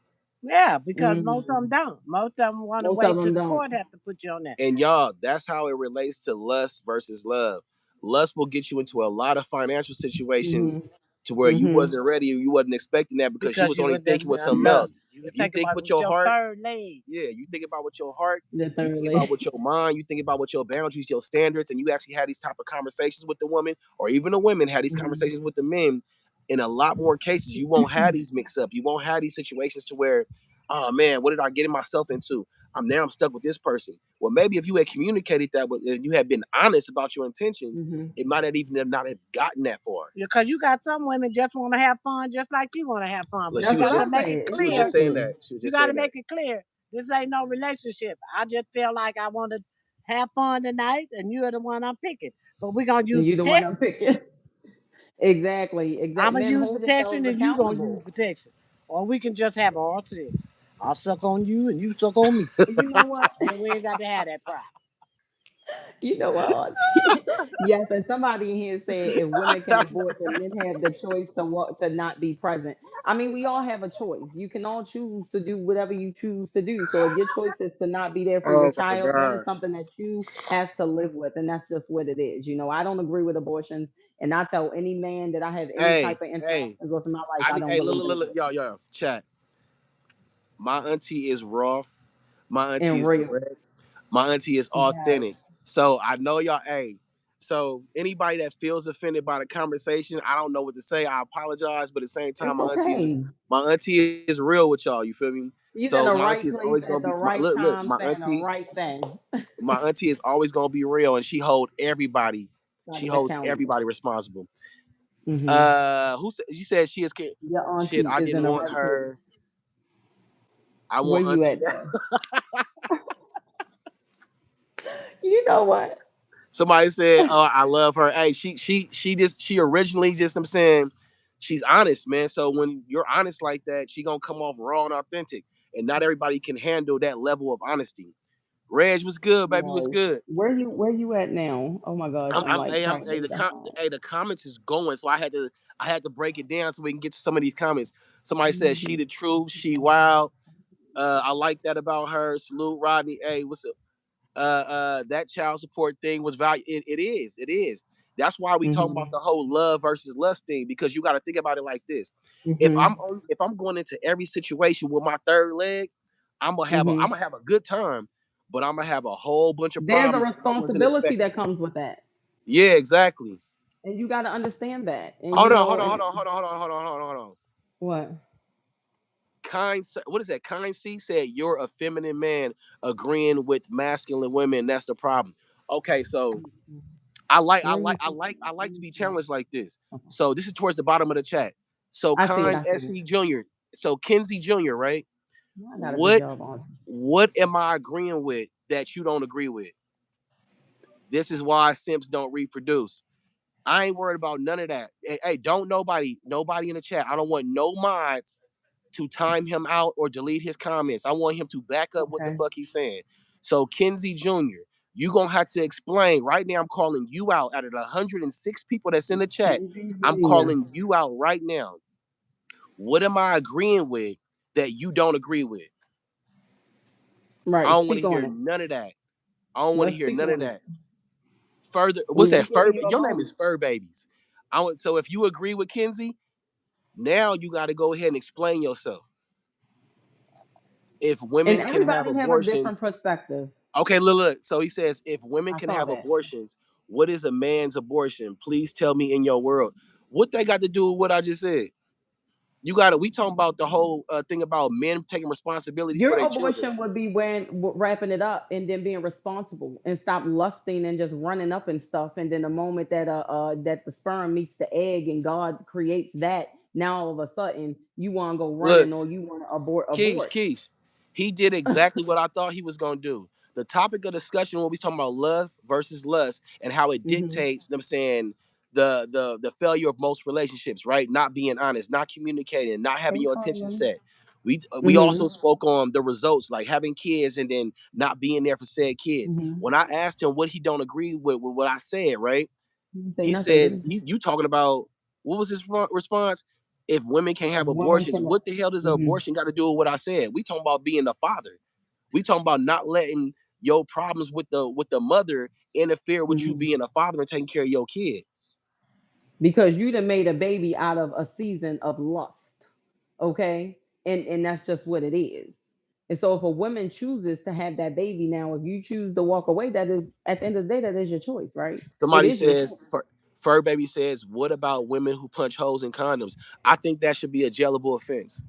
yeah, because most of them Mhm. don't. Most of them want to Most of wait till them the don't. court have to put you on that. And y'all, that's how it relates to lust versus love. Lust will get you into a lot of financial situations Mhm. to where you Mhm. wasn't ready, you wasn't expecting that because you Because was you only with the thinking with something else. lust. You was If you thinking think about with with your your heart, third leg. yeah, you think about with your heart, The you think about thirdly. with your mind, you think about with your boundaries, your standards, and you actually had these type of conversations with the woman, or even the women had these Mhm. conversations with the men. In a lot more cases, you won't have these mix up. You won't have these situations to where, oh man, what did I get myself into? I'm stuck with this person. Well, maybe if you had communicated that, if you had been honest about your intentions, Mhm. it might have even have not have gotten that far. Because you got some women just want to have fun just like you want to have fun. Look, But you That's got what to I make it said. she was just clear. saying Exactly. that. She was You just got to saying that. make it clear. This ain't no relationship. I just feel like I want to have fun tonight and you're the one I'm picking. But we're going to And use you the one I'm protection. picking. Exactly. I'm Exact. going to Men, use hold protection yourselves and you going to use accountable. protection. Or we can just have all sex. I'll suck on you and you suck on me. And you know what? Then we ain't got to have that problem. You know what? Yes, and somebody in here said if women can abort, then men have the choice to not be present. I mean, we all have a choice. You can all choose to do whatever you choose to do. So if your choice is to not be there for your Oh my child, that is god. something that you have to live with, and that's just what it is. You know, I don't agree with abortions, and I tell any man that I have any Hey, type of hey, interactions with in my life, I I need. don't Hey, believe in look, abortion. y'all, chat. My auntie is raw. My auntie And is real, direct. My auntie is yes, authentic. So I know y'all. Hey, so anybody that feels offended by the conversation, I don't know what to say. I apologize, but at the same time, it's okay. my auntie is real with y'all. You feel me? You're in So the my right auntie is place always at gonna the be. right Look, time, saying the right thing. my auntie is always gonna be real, and she hold everybody. She Body holds accountable. everybody responsible. Hmm. Who said? You said she is. Your Shit, auntie I is in didn't the want right place. her. I Where want you auntie. at though? You know what? Somebody said, "Oh, I love her." Hey, she originally just. I'm saying, she's honest, man. So when you're honest like that, she gonna come off raw and authentic. and not everybody can handle that level of honesty. Reg was good, baby, was Right. good. Where you at now? Oh my gosh, I'm like Hey, practically behind. the comments is going, so I had to break it down so we can get to some of these comments. Somebody said she Mhm. the truth, she wild. I like that about her. Salute Rodney. Hey, what's up? That child support thing was value. It is. That's why we talking about Mhm. the whole love versus lust thing, because you got to think about it like this. Mhm. If I'm going into every situation with my third leg, I'm Mhm. gonna have a good time, but I'm gonna have a whole bunch of There's a problems that I wasn't responsibility expecting. that comes with that, Yeah, exactly. and you got to understand that. And Hold you on, know, hold on, and hold on, hold on, hold on, hold on, hold on, hold on. what? What is that? Kind C said you're a feminine man agreeing with masculine women. That's the problem. Okay, so Where you? I Let like to me be see. challenged like this. Okay. So this is towards the bottom of the chat. So I see it. Kind I see it. SC Jr. So Kenzie Jr. Right? Well, I got a good What job on. what am I agreeing with that you don't agree with? This is why simps don't reproduce. I ain't worried about none of that. Hey, don't nobody in the chat. I don't want no mods to time him out or delete his comments. I want him to back up what the Okay. fuck he's saying. So Kenzie Jr., you gonna have to explain. Right now, I'm calling you out of the 106 people that's in the chat. Kenzie I'm Jr. calling you out right now. What am I agreeing with that you don't agree with? I Right. don't want Speak to hear on it. none of that. I don't want to Let's hear speak none of on it. that. Further, what's We that? giving you a Your name moment. is Fur Babies. So if you agree with Kenzie, now you got to go ahead and explain yourself. If And women can have everybody have a different abortions, perspective. okay, look. So he says, if women I can saw have that. abortions, what is a man's abortion? Please tell me in your world. What they got to do with what I just said? You got to. We talking about the whole thing about men taking responsibilities for Your their children. abortion would be when wrapping it up and then being responsible and stop lusting and just running up and stuff. And then the moment that that the sperm meets the egg and God creates that, now all of a sudden you want to go Look, running or you want to Keish, abort. Keish. He did exactly what I thought he was gonna do. The topic of discussion when we talking about love versus lust and how it Hmm. dictates, I'm saying the failure of most relationships, right? Not being honest, not communicating, not having Hey, your attention Carlin. set. We Hmm. also spoke on the results, like having kids and then not being there for said kids. Hmm. When I asked him what he don't agree with what I said, right? He didn't say He nothing, did says, he? you talking about, what was his response? If women can't If have women abortions, can. what the hell does an Hmm. abortion got to do with what I said? We talking about being a father. We talking about not letting your problems with the mother interfere with you Hmm. being a father and taking care of your kid. Because you done made a baby out of a season of lust. Okay. And that's just what it is. And so if a woman chooses to have that baby now, if you choose to walk away, that is at the end of the day, that is your choice, right? It Somebody is your says, choice. Fur Baby says, what about women who punch holes in condoms? I think that should be a jailable offense.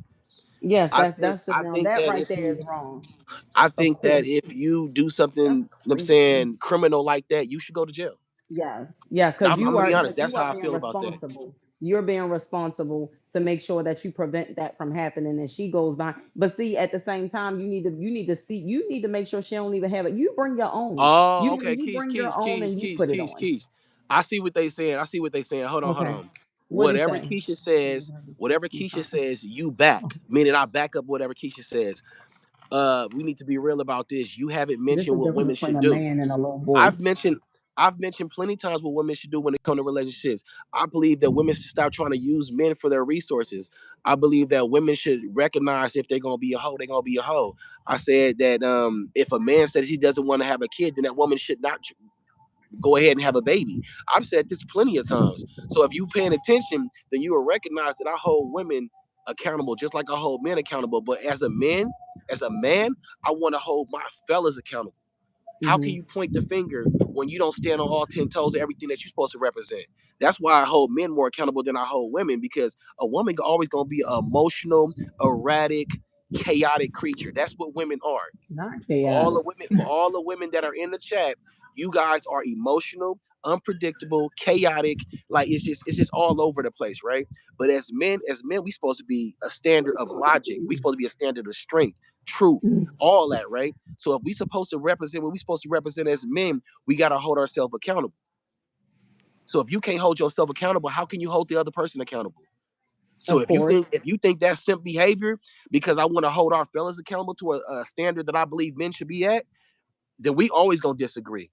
Yes, that's I now think that that right if there you is wrong, I of think that course. if you do That's something, I'm crazy. saying criminal like that, you should go to jail. Yes, yes, I'm gonna be honest. That's you how are I being feel about that. responsible. You're being responsible to make sure that you prevent that from happening, and she goes by. But see, at the same time, you need to make sure she don't even have it. You bring your own. Oh, okay. You bring your own and you Keys, put it Keys, on. Keys. I see what they saying. I see what they saying. Hold on, hold Okay. on. What do you Whatever say? Keisha says, you back. Meaning I back up whatever Keisha says. We need to be real about this. You haven't This mentioned is the what difference women between should a do. man and a little boy. I've mentioned I've mentioned plenty times what women should do when it comes to relationships. I believe that women should stop trying to use men for their resources. I believe that women should recognize if they're gonna be a hoe, they're gonna be a hoe. I said that if a man says he doesn't want to have a kid, then that woman should not go ahead and have a baby. I've said this plenty of times. So if you paying attention, then you will recognize that I hold women accountable just like I hold men accountable. But as a man, I want to hold my fellas accountable. How can Hmm. you point the finger when you don't stand on all 10 toes of everything that you're supposed to represent? That's why I hold men more accountable than I hold women, because a woman always gonna be an emotional, erratic, chaotic creature. That's what women are. Not chaotic. For all the women that are in the chat, you guys are emotional, unpredictable, chaotic. Like it's just all over the place, right? But as men, we supposed to be a standard of logic. We supposed to be a standard of strength, truth, all that, right? So if we supposed to represent what we supposed to represent as men, we gotta hold ourselves accountable. So if you can't hold yourself accountable, how can you hold the other person accountable? So Of course. if you think that's simp behavior because I want to hold our fellas accountable to a standard that I believe men should be at, then we always gonna disagree.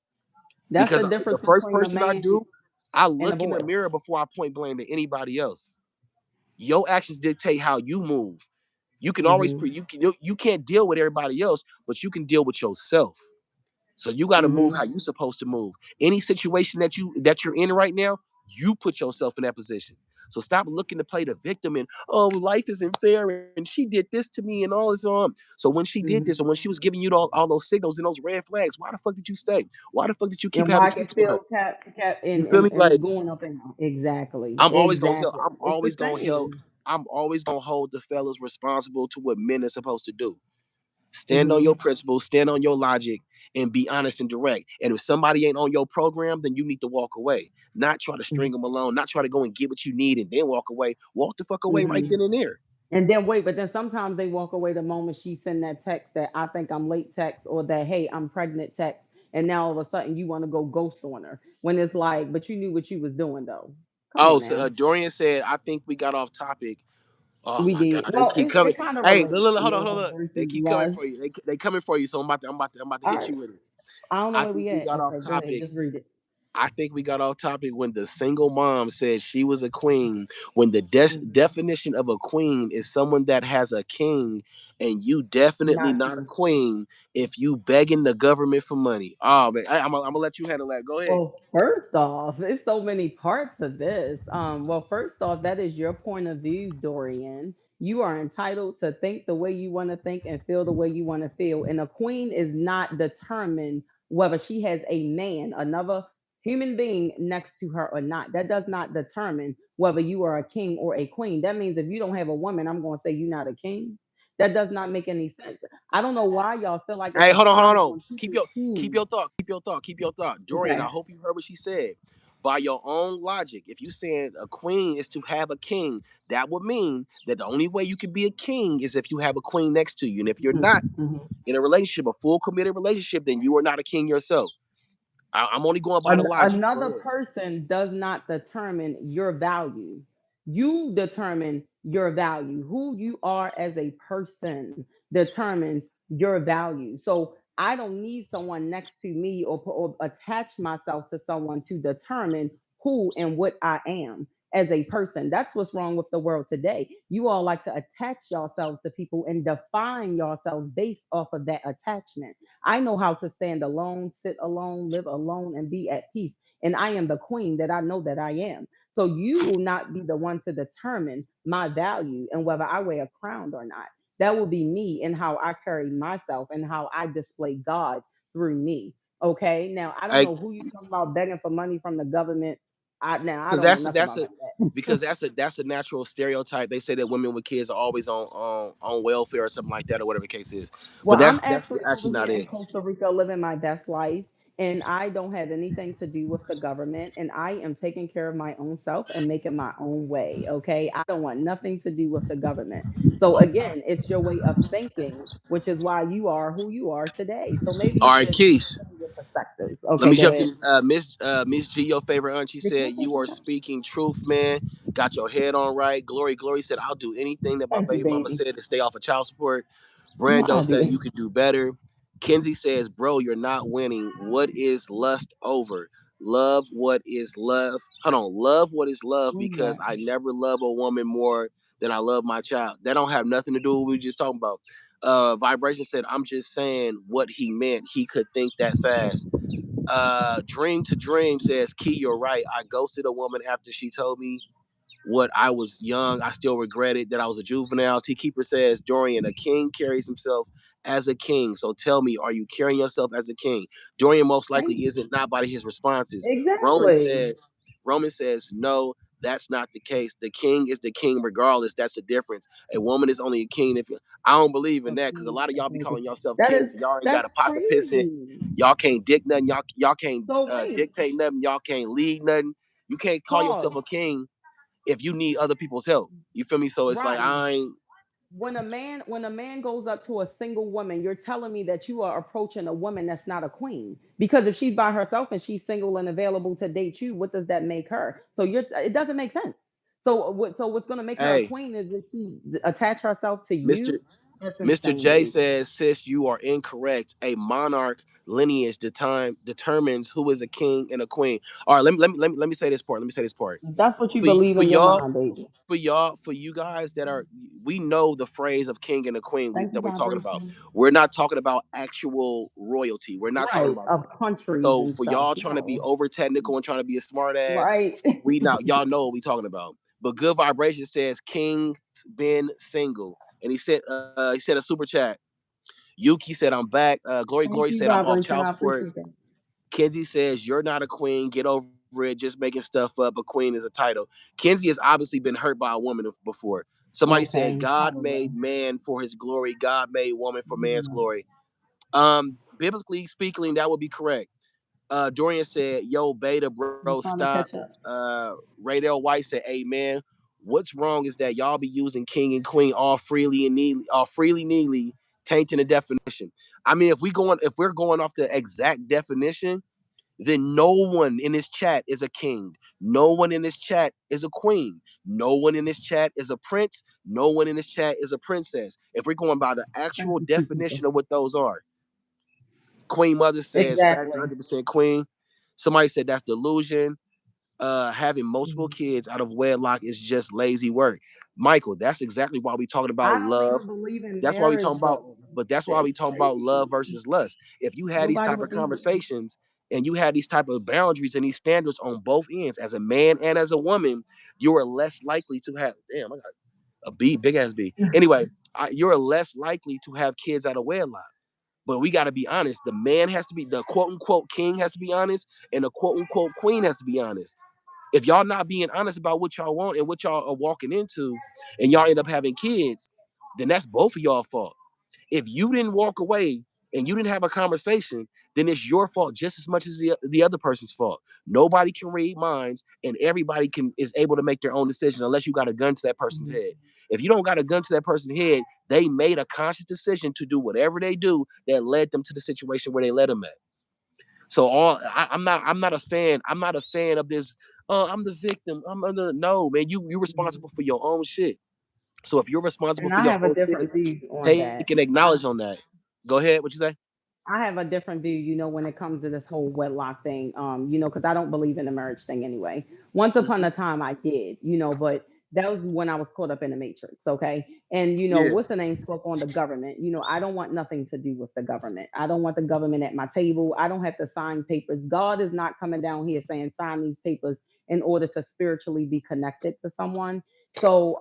That's Because the the difference first between a person I man do, I and a look in the boy. mirror before I point blame at anybody else. Your actions dictate how you move. You can always Mhm. you can't deal with everybody else, but you can deal with yourself. So you got to move Mhm. how you supposed to move. Any situation that you're in right now, you put yourself in that position. So stop looking to play the victim and oh life isn't fair and she did this to me and all this on. So when she did this or Mhm. when she was giving you all those signals and those red flags, why the fuck did you stay? Why the fuck did you keep And having why can sex with her? still kept You feel me? and Like going up and down. Exactly. I'm always gonna help. Exactly. I'm It's the always gonna help. same. I'm always gonna hold the fellas responsible to what men are supposed to do. Stand on Mhm. your principles, stand on your logic, and be honest and direct. And if somebody ain't on your program, then you need to walk away. Not try to string Mhm. them along, not try to go and get what you need and then walk away. Walk the fuck away right Mhm. then and there. And then wait, but then sometimes they walk away the moment she send that text that I think I'm late text or that hey I'm pregnant text, and now all of a sudden you want to go ghost on her when it's like, but you knew what you was doing though. Come Oh, on so now. Dorian said, I think we got off topic. Oh We my did. God, they Well, keep coming. it kind of Hey, relates. look, look, hold on, hold on. Love Look. They versus keep coming lust. for you. They coming for you. So I'm about to All hit right. you with it. I don't know I where think we we at. got off Okay, go ahead. topic. Just read it. I think we got off topic when the single mom said she was a queen. When the Mhm. definition of a queen is someone that has a king, and you definitely Not not a you. queen if you begging the government for money. Oh man, I'm gonna let you handle that. Go ahead. Well, first off, there's so many parts of this. Well, first off, that is your point of view, Dorian. You are entitled to think the way you want to think and feel the way you want to feel. And a queen is not determined whether she has a man, another human being next to her or not. That does not determine whether you are a king or a queen. That means if you don't have a woman, I'm going to say you're not a king. That does not make any sense. I don't know why y'all feel like it's Hey, a hold comment on. when people choose. Keep your thought. Dorian, I Okay. hope you heard what she said. By your own logic, if you saying a queen is to have a king, that would mean that the only way you can be a king is if you have a queen next to you. And if you're Mhm, not mhm. in a relationship, a full committed relationship, then you are not a king yourself. I'm only going by the logic. Go Another ahead. person does not determine your value. You determine your value. Who you are as a person determines your value. So I don't need someone next to me or attach myself to someone to determine who and what I am as a person. That's what's wrong with the world today. You all like to attach yourselves to people and define yourselves based off of that attachment. I know how to stand alone, sit alone, live alone, and be at peace. And I am the queen that I know that I am. So you will not be the one to determine my value and whether I wear a crown or not. That will be me and how I carry myself and how I display God through me. Okay. Now I don't I know who you talking about begging for money from the government. I because don't know nothing about that's a none of that. because that's a natural stereotype. They say that women with kids are always on welfare or something like that or whatever the case is. But Well, I'm that's actually actually over not here in it. Costa Rica living my best life, and I don't have anything to do with the government, and I am taking care of my own self and making my own way. Okay. I don't want nothing to do with the government. So, again, it's your way of thinking, which is why you are who you are today. So, maybe All you right, should Keish. change your perspectives. Let Okay. me Go jump ahead. to Miss G, your favorite aunt. She said you are speaking truth, man. Got your head on right. Glory said I'll do anything that my Thank you, baby mama baby. said to stay off of child support. Brando My said dear. you could do better. Kenzie says, bro, you're not winning. What is lust over? Love what is love. Hold on, love what is love Who's because that? I never love a woman more than I love my child. That don't have nothing to do with what we were just talking about. Vibration said, I'm just saying what he meant. He could think that fast. Dream to Dream says, Key, you're right. I ghosted a woman after she told me what I was young. I still regret it that I was a juvenile. T Keeper says, Dorian, a king carries himself as a king. So tell me, are you carrying yourself as a king? Dorian most likely Thank you. isn't, not by his responses. Roman Exactly. says, Roman says, no, that's not the case. The king is the king regardless. That's the difference. A woman is only a king if I don't believe in A that because a queen, lot of a y'all be queen. calling yourself That kings is and y'all ain't got that's a pot to piss in. crazy. Y'all can't dick nothing. Y'all can't So wait, dictate nothing. Y'all can't lead nothing. You can't call yourself a pause. king if you need other people's help. You feel me? So it's like Rodney, I ain't. when a man goes up to a single woman, you're telling me that you are approaching a woman that's not a queen. Because if she's by herself and she's single and available to date you, what does that make her? So it doesn't make sense. So what's gonna make her a Hey, queen is if she attach herself to Mr. you. That's Mr. insane to J me. says, sis, you are incorrect. A monarch lineage determines who is a king and a queen. All right, let me say this part. Let me say this part. That's what you For y- believe for in your y'all, mind, baby. for you guys that are, we know the phrase of king and a queen Thank you, that we're talking about. vibration. We're not talking about actual royalty. We're not talking Right, about that. of countries So and for stuff. y'all trying to be No. over technical and trying to be a smart ass, Right. we now y'all know what we talking about. But good vibration says King been single, and he said a super chat. Yuki said I'm back. Glory Thank said you, I'm off vibration. child I support. appreciate that. Kenzie says you're not a queen. Get over it. Just making stuff up. A queen is a title. Kenzie has obviously been hurt by a woman before. Somebody said Okay, God probably. made man for his glory. God made woman for man's Mm, glory. Biblically speaking, that would be correct. Dorian said, "Yo, beta, bro, I'm trying to stop." catch up. Raydell White said, "Amen." What's wrong is that y'all be using king and queen all freely and neatly, all freely neatly, tainting the definition. I mean, if we're going off the exact definition, then no one in this chat is a king. No one in this chat is a queen. No one in this chat is a prince. No one in this chat is a princess. If we're going by the Thank actual you, two people. definition of what those are, Queen Mother says facts Exactly. 100% queen. Somebody said that's delusion. Having multiple Mhm. kids out of wedlock is just lazy work. Michael, that's exactly why we talking about I don't love. even believe in That's why we talking marriage about, though. but that's why we It's talking about crazy to love me. versus lust. If you had these Nobody type of would think that. conversations and you had these type of boundaries and these standards on both ends, as a man and as a woman, you are less likely to have. Damn, I got a B, big ass B. Anyway, you're less likely to have kids out of wedlock. But we got to be honest. The man has to be, the quote unquote king has to be honest, and the quote unquote queen has to be honest. If y'all not being honest about what y'all want and what y'all are walking into, and y'all end up having kids, then that's both of y'all fault. If you didn't walk away and you didn't have a conversation, then it's your fault just as much as the other person's fault. Nobody can read minds, and everybody can is able to make their own decision unless you got a gun to that person's Mhm. head. If you don't got a gun to that person's head, they made a conscious decision to do whatever they do that led them to the situation where they led them at. So I'm not a fan. I'm not a fan of this. Oh, I'm the victim. No, man. You're Mhm. responsible for your own shit. So if you're responsible And for I your have a own shit, different view on take and that. acknowledge on that. Go ahead. What you say? I have a different view, when it comes to this whole wedlock thing. Because I don't believe in the marriage thing anyway. Once upon a time I did, but that was when I was caught up in the matrix, okay? And Yeah. what's the name spoke on the government. I don't want nothing to do with the government. I don't want the government at my table. I don't have to sign papers. God is not coming down here saying sign these papers in order to spiritually be connected to someone. So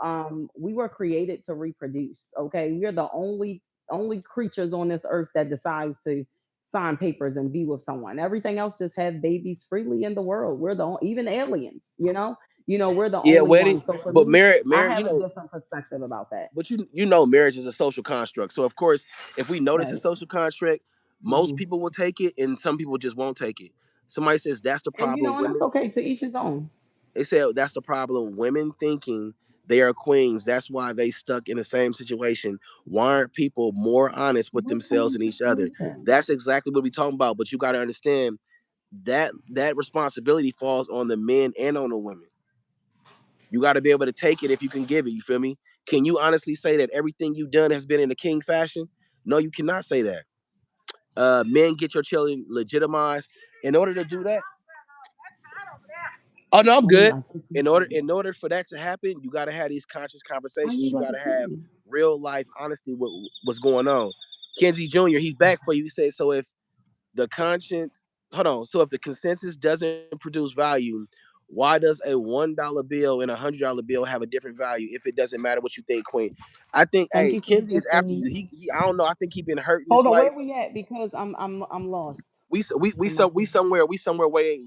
we were created to reproduce, okay? We're the only creatures on this earth that decides to sign papers and be with someone. Everything else just have babies freely in the world. We're even aliens, we're the Yeah, only wedding, ones. So for but me, I marriage, have a different perspective about that. but marriage is a social construct. So of course, if we notice a Right. social construct, most Hmm. people will take it, and some people just won't take it. Somebody says that's the And problem. and that's Women, okay, to each his own. they said that's the problem. Women thinking they are queens. That's why they stuck in the same situation. Why aren't people more honest with What themselves same and each other? situation? That's exactly what we're talking about. But you got to understand that responsibility falls on the men and on the women. You got to be able to take it if you can give it. You feel me? Can you honestly say that everything you've done has been in a king fashion? No, you cannot say that. Men get your children legitimized. In order to do that, oh no, I'm Only good. like 50 In order for that to happen, you got to have these conscious How you conversations. You about got to to see have me? real life honesty with what's going on. Kenzie Jr. He's back for you. He said so. If the conscience, hold on. So if the consensus doesn't produce value, why does a $1 bill and $100 bill have a different value if it doesn't matter what you think, Queen? I think, Thank hey, you for the Kenzie is gift, after you. Queen. He I don't know. I think he been hurt in his Hold on, life. where we at? Because I'm lost We in my some phone. we somewhere way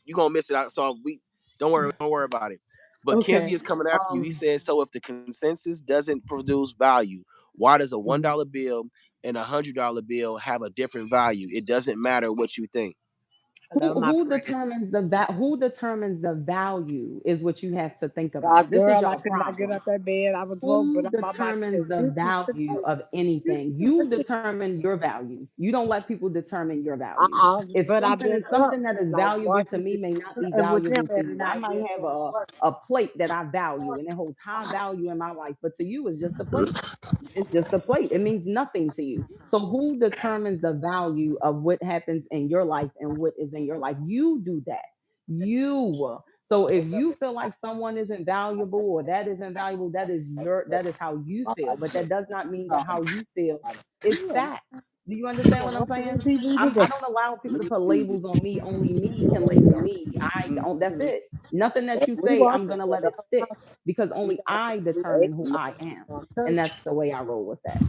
you gonna miss it out. So we don't worry about it. But Kenzie Okay. is coming after you. He says so. If the consensus doesn't produce value, why does a Mhm. $1 bill and $100 bill have a different value? It doesn't matter what you think. Hello, my friend. who determines the value is what you have to think about. This is Girl, I y'all could not get problem. out that bed. I was woke, but Who my mic says, determines the "You can value speak. of You anything? can You speak." determine your value. You don't let people determine your value. If But I've something been is up something that is like valuable to watching me it, may not be and with him valuable to every you. I now and might then have going to work. a plate that I value and it holds high value in my life, but to you it's just a plate. It's just a plate. It means nothing to you. So who determines the value of what happens in your life and what is in your life? You do that. You. So if you feel like someone isn't valuable or that isn't valuable, that is how you feel. But that does not mean that how you feel is facts. Do you understand what I'm saying? I don't allow people to put labels on me. Only me can label me. I don't. That's it. Nothing that you We say, watch I'm it. gonna let it stick because only I determine who I am, and that's the way I roll with that.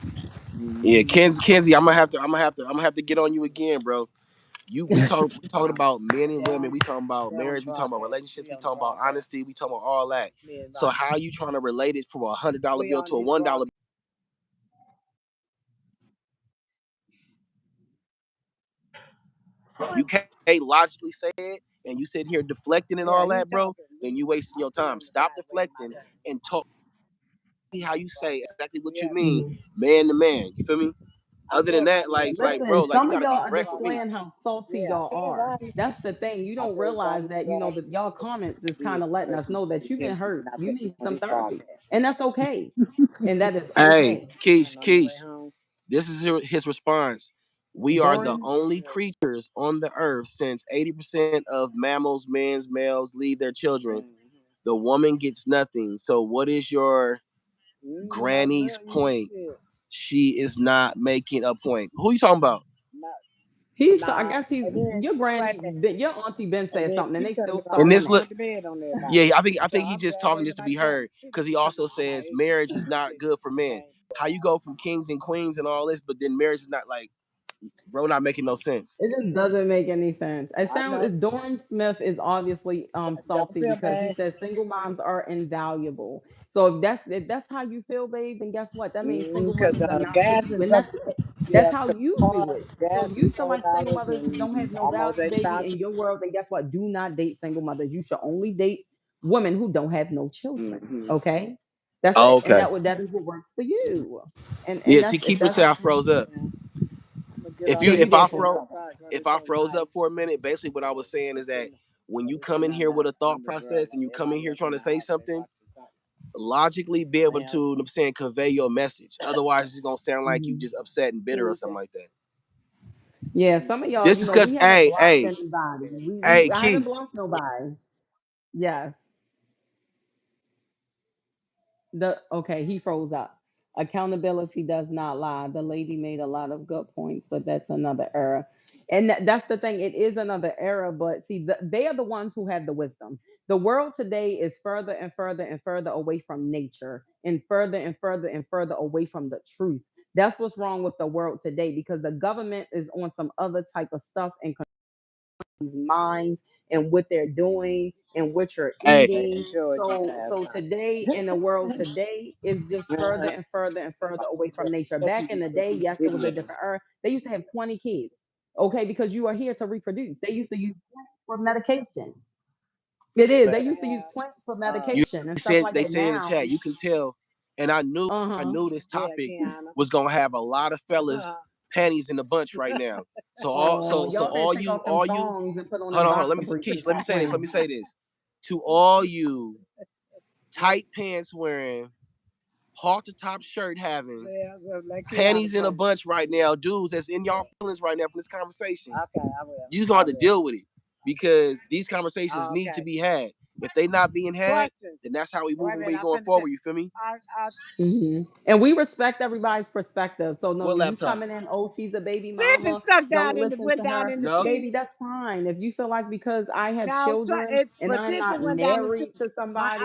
Yeah, Kenzie, I'm gonna have to get on you again, bro. We talking about men and women. We talking about They on marriage. We talking about broadcast. relationships. We We on talking about broadcast. honesty. We talking about all that. Me and So Rodney. how you trying to relate it from $100 We bill on to a this $1? broadcast. If you can't logically say it and you sit here deflecting and Yeah, all he that, bro, talking. then you wasting I'm your sitting time. on the Stop side waiting my deflecting turn. and talk how you say exactly what you Yeah, mean, Mhm. man to man. You feel me? I Other than get that, Rodney like at it's like, work. bro, Listen, like you some of gotta be y'all direct with me. understand how salty Yeah, y'all hey are. Rodney. That's the thing. You I don't said realize Rodney that, that y'all comments is kind of letting us know that you've been hurt. I You put need on some this therapy. broadcast. And that's okay. And that is Hey, okay. Keish, And on the way Keish, home, this is his response. We are the Doran, only creatures on the earth since 80% of mammals, men's, males leave their children. The woman gets nothing. So what is your not granny's nothing. point? Shit, She is not making a point. Who you talking about? not I nah. guess he's And then your right granny, there, your auntie Ben and said then something and she they telling still me stuck I And on this almost that. look, went to bed on everybody. yeah, I So think he I'm just glad talking ain't just to be nobody tell me. heard She because just he talking also about my says age. marriage is not Shit, good for men. man. How you go from kings and queens and all this, but then marriage is not like, bro, not making no sense. It just doesn't make any sense. It I sounds know. Doran Smith is obviously Don't salty feel because he bad. says single moms are invaluable. So if that's how you feel, babe, then guess what? That means single Because mothers are not for gas you, is and up. that's Yeah, how the you view car it. So gas is you feel like single $4 mothers don't have and no almost value, baby, 85 in cents. your world. Then guess what? Do not date single mothers. You should only date women who don't have no children. Mm-hmm. Okay, that's Oh, it, and okay. that is what works for you. And Yeah, that's to if keep it that's say I froze up. Yeah, I'm gonna get If off you yeah, this you if did I phone for and froze go outside because if it's I so froze nice. up for a minute, basically what I was saying is that when you come in here with a thought I'm the girl. process and you come in Everybody here else trying in to the say house, they something, watching something. logically be able Man, to, you know what I'm saying, convey your message. Otherwise, it's gonna sound like you Mhm. just upset and bitter or something okay. like that. Yeah, some of y'all, This is because, we haven't blocked hey, anybody. hey, I haven't Keith, blocked nobody. Yes. He froze up. Accountability does not lie. The lady made a lot of good points, but that's another era. And that's the thing. It is another era, but see, they are the ones who have the wisdom. The world today is further and further and further away from nature, and further and further and further away from the truth. That's what's wrong with the world today because the government is on some other type of stuff and minds and what they're doing and what you're hey, Making eating. sure it don't pass So out. today in the world today is just further and further and further away from nature. Back in the day, yes, it was a different era. They used to have 20 kids, okay, because you are here to reproduce. They used to use plants for medication. It is. They used to use plants for you medication and stuff said like they that. say in the Now, chat, you can tell, and I uh-huh. knew this Yeah, topic Kiana. was gonna have a lot of fellas panties in the bunch right now. Oh, So y'all better take off them all you thongs and put on them hold on, let boxer me briefs and Keisha, let me stop say this, let playing. me say this. To all you tight pants wearing, halter top shirt having, Yeah, so let Kiana panties in a play. bunch right now, dudes that's in y'all feelings right now from this conversation. Okay, I will. You gonna I have to will. deal with it because these conversations Oh, need to okay. be had. If they not being had, Question. then that's how we Wait a moving, minute. we I going finna tell. forward. You feel me? I And we respect everybody's perspective. So no, What you laptop? coming in, oh, she's a baby Since it mama. stuck down Don't in the listen went to down her. in the No. sea. Baby, that's fine. If you feel like because I have Now children and but I'm since it not went down the sea, married to my somebody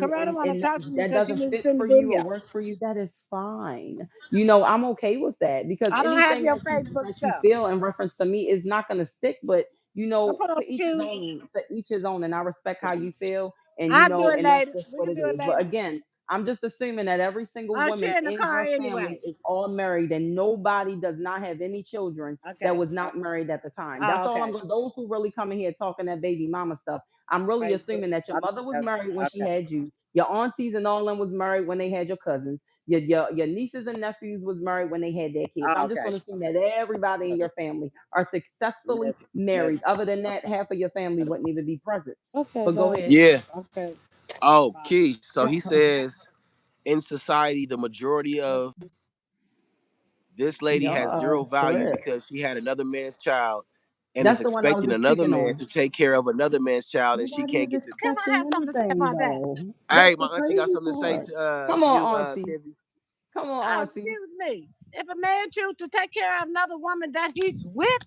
Coretta want to and talk to me that because she doesn't didn't fit send the for you or video. work for you, that is fine. I'm okay with that because I don't have anything your that Facebook you stuff. feel in reference to me is not gonna stick, but I put on to each his shoes. own, to each his own, and I respect how you feel and I'll do it and that's later. just We what can it do it is. But later. again, I'm just assuming that every single She woman in the in car her family anyway. is all married and nobody does not have any children that Okay. was not married at the time. Oh, That's all I'm okay. going. Those who really come in here talking that baby mama stuff, I'm really Right. assuming that your mother was Okay. married when she Okay. had you. Your aunties and all them was married when they had your cousins. Your nieces and nephews was married when they had their kids. Oh, I'm just okay. going to assume that everybody in your family are successfully Listen, married. listen. Other than that, half of your family wouldn't even be present. Okay, But go bye. ahead. Yeah. Okay. Oh, Bye. Keish. So he says in society, the majority of this lady Y'all has are zero value trip. because she had another man's child and is That's the one I was expecting just another speaking man on. to take care of another man's child, and she Nobody can't is get the. Can I expecting have something to say anything about that? though. Hey, That's the my auntie got crazy something to say part. to Come you, on, Auntie. Kenzie. Come on, Oh, Auntie. excuse me. If a man chooses to take care of another woman that he's with,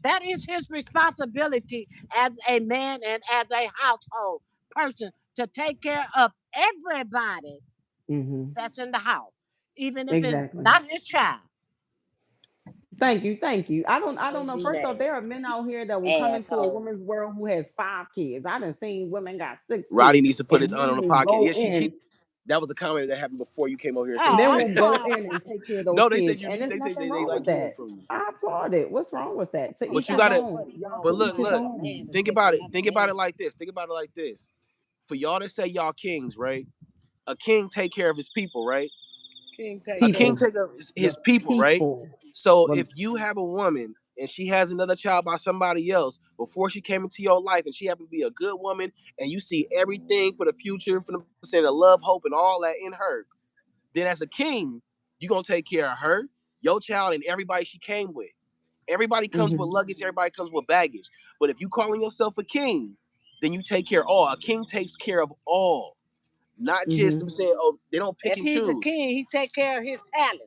that is his responsibility as a man and as a household person to take care of everybody Hmm. that's in the house, even if it's Exactly. not his child. Thank you, thank you. I don't Don't know. be First off, mad, there are men out here that will come into a asshole. woman's world who has 5 kids. I done seen women got 6 kids, Roddy needs to put his and aunt men on the will podcast. go Yeah, she. in That was a comment that happened before you came over here and said and Oh, men that. I'm will go sorry. in and take care of those No, they said kids, you. and there's They say nothing they wrong with like hearing that. from you. I applaud it. What's wrong with that? To But each you his I gotta. mean, own. what's Y'all But wrong to with each his look. a man own. to Think take about it. another Think about it man? like this. Think about it like this. For y'all to say y'all kings, right? A king take care of his people, right? King take A care king of People, take care of his the people, right? people. So Well, if you have a woman and she has another child by somebody else before she came into your life, and she happened to be a good woman, and you see everything for the future, for the love, hope, and all that in her, then as a king, you're gonna take care of her, your child, and everybody she came with. Everybody comes with hmm luggage, everybody comes with baggage. But if you calling yourself a king, then you take care of all. A king takes care of all. Not just hmm them saying, oh, they don't pick If and he's a choose. king, he take care of his palace.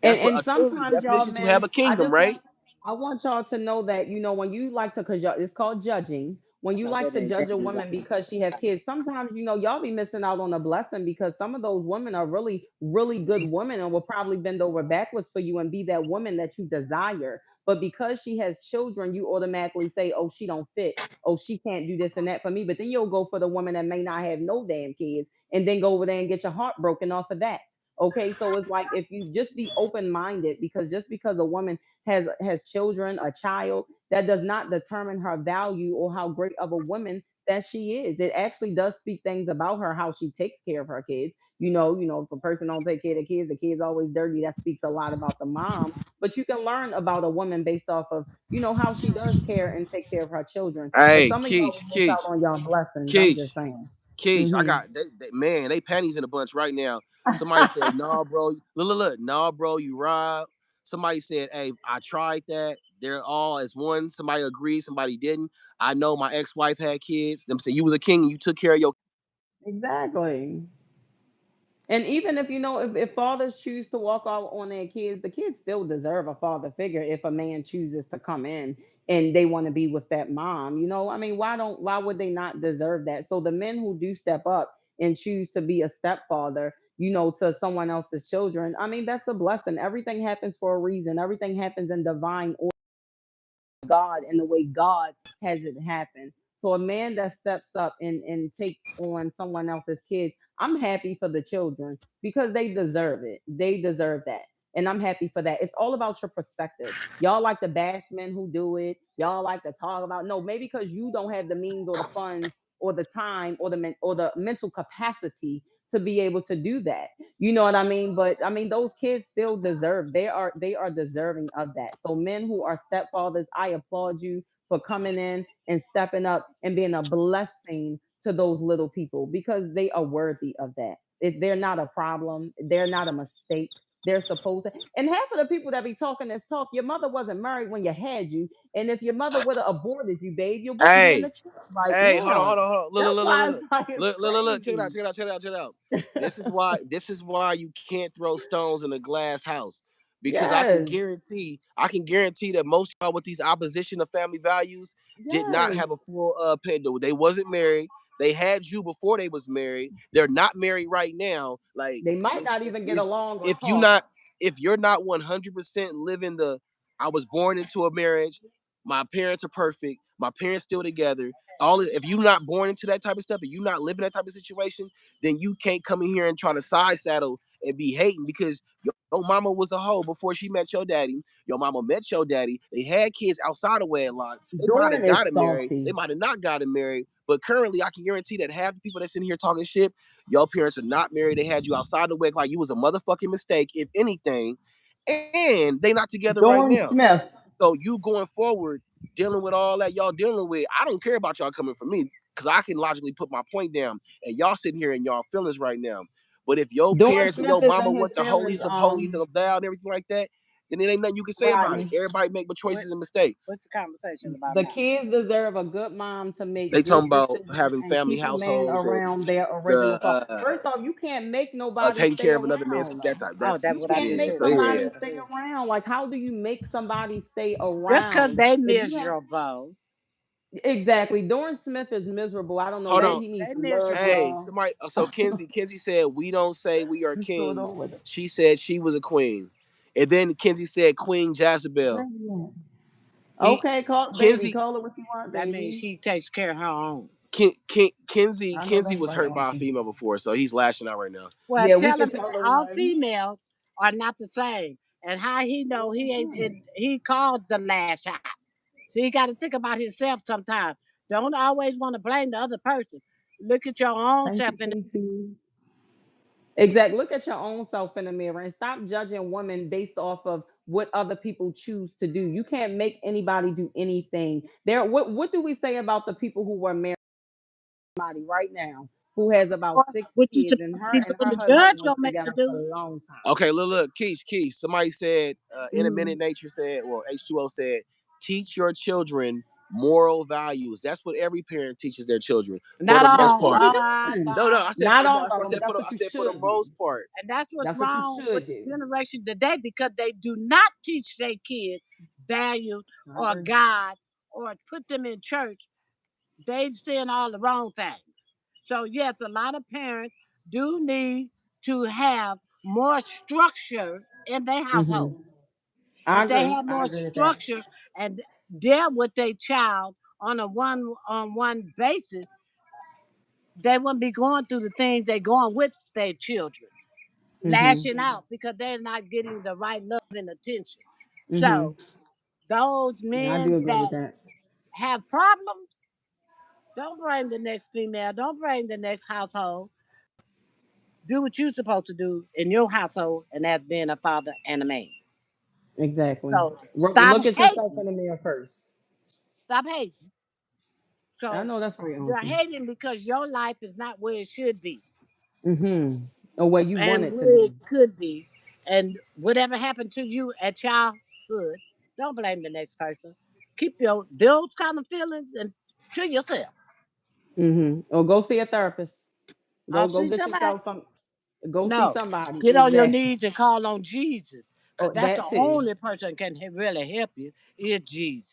That's what and a king, the sometimes y'all definition to have men, a kingdom, right? I want y'all to know that when you like to, because y'all, it's called judging. When you No, like that to ain't judge a exactly woman right. because she have kids, sometimes y'all be missing out on a blessing, because some of those women are really really good women and will probably bend over backwards for you and be that woman that you desire. But because she has children, you automatically say, "Oh, she don't fit. Oh, she can't do this and that for me." But then you'll go for the woman that may not have no damn kids, and then go over there and get your heart broken off of that. Okay, so it's like, if you just be open minded, because just because a woman has children, a child, that does not determine her value or how great of a woman that she is. It actually does speak things about her, how she takes care of her kids. If a person don't take care of the kids always dirty. That speaks a lot about the mom. But you can learn about a woman based off of how she does care and take care of her children. But Hey, some of y'all Keish, will miss out Keish, on y'all blessings. I'm Keish, just saying. Keish. I Hmm. got man, they panties in a bunch right now. Somebody said, "Nah, bro, look, nah, bro, you robbed." Somebody said, "Hey, I tried that. They're all as one." Somebody agreed, somebody didn't. I know my ex-wife had kids. Them say you was a king and you took care of your. Exactly. And even if if fathers choose to walk out on their kids, the kids still deserve a father figure if a man chooses to come in and they want to be with that mom. I mean, why would they not deserve that? So the men who do step up and choose to be a stepfather, to someone else's children, I mean, that's a blessing. Everything happens for a reason. Everything happens in divine God and the way God has it happen. So a man that steps up and take on someone else's kids, I'm happy for the children because they deserve it. They deserve that. And I'm happy for that. It's all about your perspective. Y'all like the bash men who do it. Y'all like to talk about, no, maybe because you don't have the means or the funds or the time or the mental capacity to be able to do that. You know what I mean? But I mean, those kids still deserve. They are deserving of that. So men who are stepfathers, I applaud you for coming in and stepping up and being a blessing to those little people, because they are worthy of that. They're not a problem. They're not a mistake. They're supposed to. And half of the people that be talking this talk, your mother wasn't married when you had you. And if your mother would have aborted you, babe, you wouldn't be in the Hey, chair right hey, hold on, now. hold on, hold on. That's why it's Look, like it's look, look, look, look. Check it out, crazy. check it out, check it out, check it out. This is why you can't throw stones in a glass house. Because Yes. I can guarantee that most y'all with these opposition of family values did not Yes. have a full they wasn't married. They had you before they was married. They're not married right now. Like They might this, not even get along or if you talk. not if you're not 100% living I was born into a marriage, my parents are perfect, my parents still together, if you not born into that type of stuff and you not living that type of situation, then you can't come in here and try to side saddle and be hating because your mama was a hoe before she met your daddy. Your mama met your daddy. They had kids outside of wedlock. They might have Doran is gotten married. They salty. might have not gotten married. But currently, I can guarantee that half the people that's in here talking shit, your parents are not married. They had you outside the wedlock. You was a motherfucking mistake, if anything. And they not together right Doran now. Smith. So you going forward, dealing with all that y'all dealing with, I don't care about y'all coming from me because I can logically put my point down, and y'all sitting here in y'all feelings right now. But if your Doran parents and Smith your is mama in went his the feelings. holies of holies and thou and everything like that, then it ain't nothing you can say about it. Rodney. Everybody make What choices and mistakes. what's the conversation about The now? kids deserve a good mom to They make talking good about decisions having and family keep a man households and around their the original thought. First off, you can't make nobody taking stay care of another man's around. that type. Oh, That's that's You what I can't just yeah. make said. So That's what I somebody yeah. just stay said. around. Like, how do you make somebody stay Just because around? they If you have miserable, exactly, Doran Smith is miserable. I don't know Hold what they on. he needs they to love miserable. Hey, y'all. somebody. So Kenzie said we don't say we are What's going kings. on with it? She said she was a queen, and then Kenzie said Queen Where Jezebel. you at? He Okay, call baby, Kenzie call it what you want, That means baby. she takes care of her own. I know Kenzie that's was right, hurt by a Auntie. female before, so he's lashing out right now. Well, Yeah, we tell could him tell the all one. females are not the same. And how he know he ain't Mhm. he called the lash out. So he got to think about himself sometimes. Don't always want to blame the other person. Look at your own Thank self you, in the Casey. Exactly. Look at your own self in the mirror and stop judging women based off of what other people choose to do. You can't make anybody do anything. There, what do we say about the people who were married to somebody right now who has about mirror. six What you kids supposed and to be her doing? The husband judge was gonna make you together for do. a long time. Okay, look, Keish. Somebody said in a Hmm. minute, nature said, well, H2O said, teach your children moral values. That's what every parent teaches their children for Not the That's most all. what part. we No. doing. No, I said for Not the all most. That's what of I them, said but for that's the. what I you said for the should do. most part. And that's what's That's what you wrong with should the do. generation today because they do not teach their kids values I or agree. God or put them in church. They saying all the wrong things. So yes, a lot of parents do need to have more structure in their Hmm. household. I If they agree. have I more agree with that. structure and deal with their child on a one basis, they wouldn't be going through the things they're going with their children, Hmm. lashing out because they're not getting the right love and attention. Hmm. So those Yeah, I do men agree with that that. have problems, don't blame the next female, don't blame the next household. Do what you're supposed to do in your household, and that's being a father and a man. Exactly. So stop Look at yourself in hating. the mirror first. Stop hating. I So know that's right, you're Auntie. hating because your life is not where it should be Mm-hmm. Or where you want and it to where it be. could be. And whatever happened to you at childhood, don't blame the next person. Keep your those kind of feelings and to yourself. Mm-hmm. Or go see a therapist. I'll Go see get somebody. yourself some. Go see No, somebody. get on your Exactly. knees and call on Jesus, because Oh, that's the that too. only person can really help you is Jesus.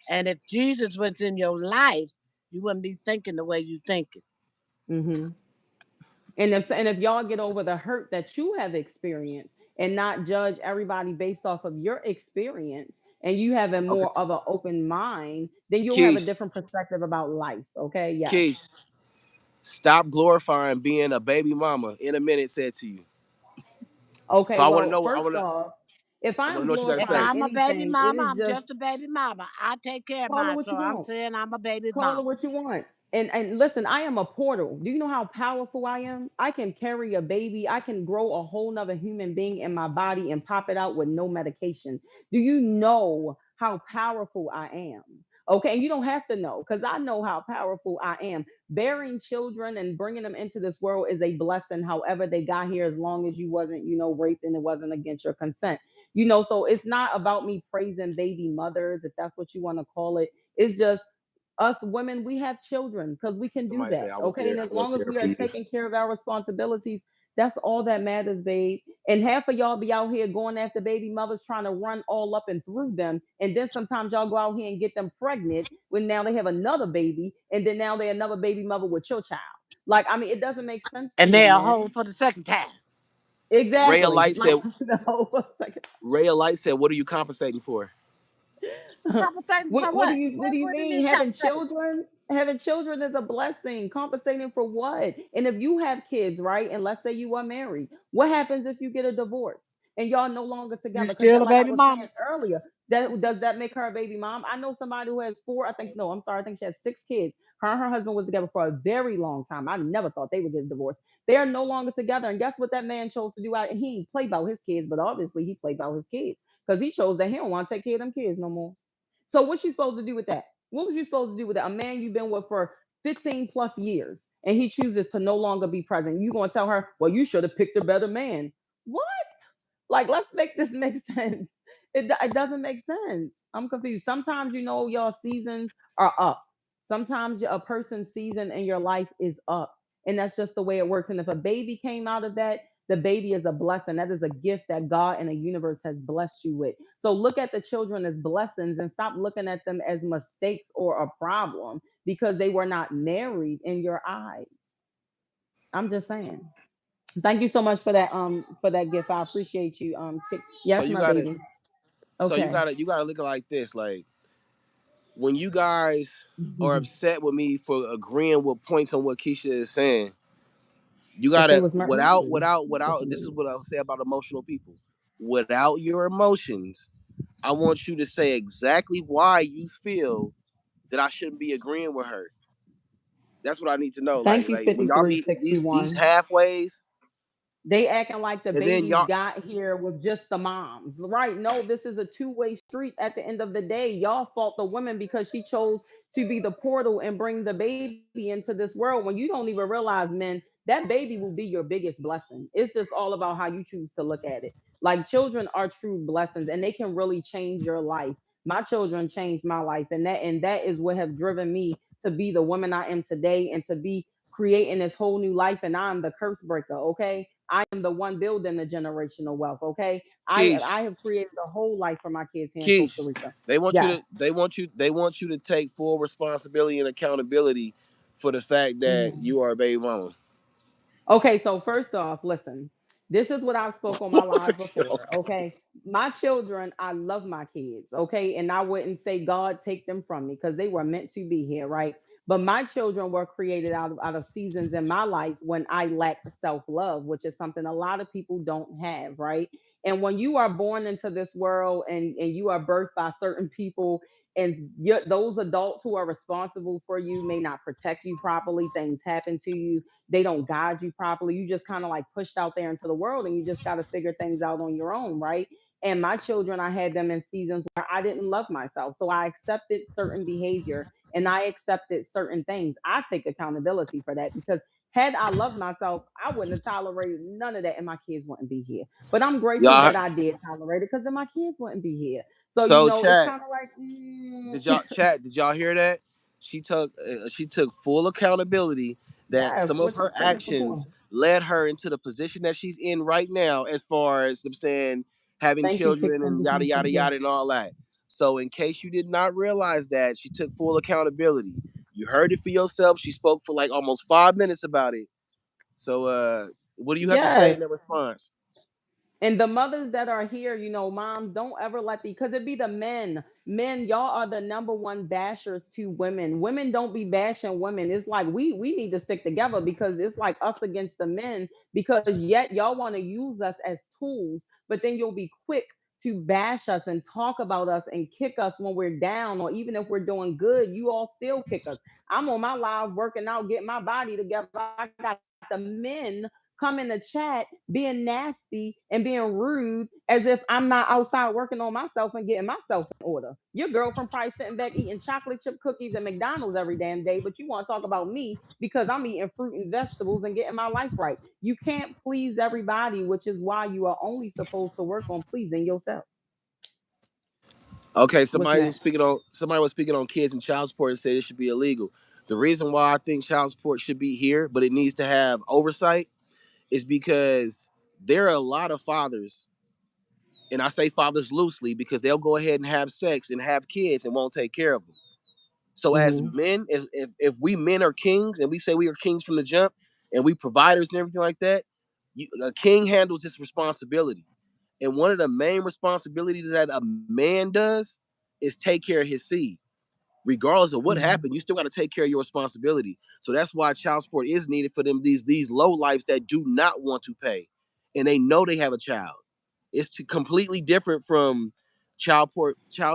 And if Jesus was in your life, you wouldn't be thinking the way you thinking. Mm-hmm. And if y'all get over the hurt that you have experienced and not judge everybody based off of your experience, and you have a Okay, more of an open mind, then you'll have a Keish, different perspective about life. Okay. Yes. Keish, stop glorifying being a baby mama. In a minute, said to you. So Okay. I want to Well, know. first off, if I want to I'm know what you got to If say. glorifying I'm a baby anything, it mama, is I'm just just a baby mama. I take care of call it mine, what so you I'm want. saying I'm a baby Call it mama. what you want. And listen, I am a portal. Do you know how powerful I am? I can carry a baby. I can grow a whole nother human being in my body and pop it out with no medication. Do you know how powerful I am? Okay, and you don't have to know because I know how powerful I am. Bearing children and bringing them into this world is a blessing. However, they got here as long as you wasn't, raped and it wasn't against your consent. So it's not about me praising baby mothers, if that's what you want to call it. It's just us women, we have children because we can do Somebody say that. I was Okay. there. And I as was long as there we for are you. taking care of our responsibilities, that's all that matters, babe. And half of y'all be out here going after baby mothers trying to run all up and through them. And then sometimes y'all go out here and get them pregnant when now they have another baby. And then now they're another baby mother with your child. Like, I mean, it doesn't make sense to And me, they're a hoe man. for the second time. Ray Exactly. Alight Like, said. no, Ray Alight said, "What are you compensating for?" Compensating for what do what? you what do you What do you mean mean having compensating? children? Having children is a blessing. Compensating for what? And if you have kids, right? And let's say you are married, what happens if you get a divorce and y'all no longer You together? Because still that, a like I baby was mama? saying earlier, that does that make her a baby mom? I know somebody who has four. I think no, I'm sorry. I think she has six kids. Her and her husband was together for a very long time. I never thought they would get divorced. They are no longer together. And guess what that man chose to do? Out he ain't play about his kids, but obviously he played about his kids because he chose that he don't want to take care of them kids no more. So what's she supposed to do with that? What was you supposed to do with that? A man you've been with for 15 plus years and he chooses to no longer be present. You gonna tell her, well, you should have picked a better man. What? Like, let's make this make sense. It doesn't make sense. I'm confused. Sometimes y'all seasons are up. Sometimes a person's season in your life is up. And that's just the way it works. And if a baby came out of that, the baby is a blessing. That is a gift that God and the universe has blessed you with. So look at the children as blessings and stop looking at them as mistakes or a problem because they were not married in your eyes. I'm just saying. Thank you so much for that gift. I appreciate you. So Yes, you my gotta, baby. so Okay. you gotta look at it like this. Like when you guys are upset with me for agreeing with points on what Keisha is saying, you If they gotta was without. This is what I'll say about emotional people. Without your emotions, I want you to say exactly why you feel that I shouldn't be agreeing with her. That's what I need to know. Thank you, Like when y'all be these 5361. halfways, They acting like the and then babies y'all got here with just the moms, right? No, this is a two-way street. At the end of the day, y'all fault the woman because she chose to be the portal and bring the baby into this world. When you don't even realize, men, that baby will be your biggest blessing. It's just all about how you choose to look at it. Like, children are true blessings and they can really change your life. My children changed my life, and that is what have driven me to be the woman I am today and to be creating this whole new life. And I'm the curse breaker. Okay, I am the one building the generational wealth. Okay, I Keish, have created a whole life for my kids here in Costa Keish, Rica. they want you Yes. to they want you to take full responsibility and accountability for the fact that Mhm. you are a baby mama. Okay, so first off, listen. This is what I've spoke on my live What's before. Okay, my children, I love my kids. Okay, and I wouldn't say God take them from me because they were meant to be here, right? But my children were created out of seasons in my life when I lacked self love, which is something a lot of people don't have, right? And when you are born into this world and you are birthed by certain people and those adults who are responsible for you may not protect you properly, things happen to you, they don't guide you properly. You just kind of like pushed out there into the world and you just got to figure things out on your own, right? And my children, I had them in seasons where I didn't love myself. So I accepted certain behavior and I accepted certain things. I take accountability for that because had I loved myself, I wouldn't have tolerated none of that and my kids wouldn't be here. But I'm grateful y'all? that I did tolerate it because then my kids wouldn't be here. So, So it's chat. kind of like, Did y'all hear that? She took full accountability that yes, some of which her I'm grateful for. actions led her into the position that she's in right now, as far as I'm saying having Thank you, children Tick. and yada yada Yes. yada and all that. So in case you did not realize that, she took full accountability. You heard it for yourself. She spoke for like almost 5 minutes about it. So what do you have to say Yes. in that response? And the mothers that are here, moms, don't ever let because it be the men. Men, y'all are the number one bashers to women. Women don't be bashing women. It's like we need to stick together because it's like us against the men. Because yet y'all want to use us as tools, but then you'll be quick to bash us and talk about us and kick us when we're down, or even if we're doing good, you all still kick us. I'm on my live working out, getting my body together. I got the men come in the chat being nasty and being rude as if I'm not outside working on myself and getting myself in order. Your girlfriend probably sitting back eating chocolate chip cookies and McDonald's every damn day, but you want to talk about me because I'm eating fruit and vegetables and getting my life right. You can't please everybody, which is why you are only supposed to work on pleasing yourself. Okay, What's next? somebody was speaking on kids and child support and said it should be illegal. The reason why I think child support should be here, but it needs to have oversight, is because there are a lot of fathers, and I say fathers loosely because they'll go ahead and have sex and have kids and won't take care of them. So as Hmm. men, if we men are kings and we say we are kings from the jump and we providers and everything like that, a king handles this responsibility. And one of the main responsibilities that a man does is take care of his seed. regardless of what Mhm. happened, you still got to take care of your responsibility. So that's why child support is needed for them, these low lives that do not want to pay and they know they have a child. It's completely different from child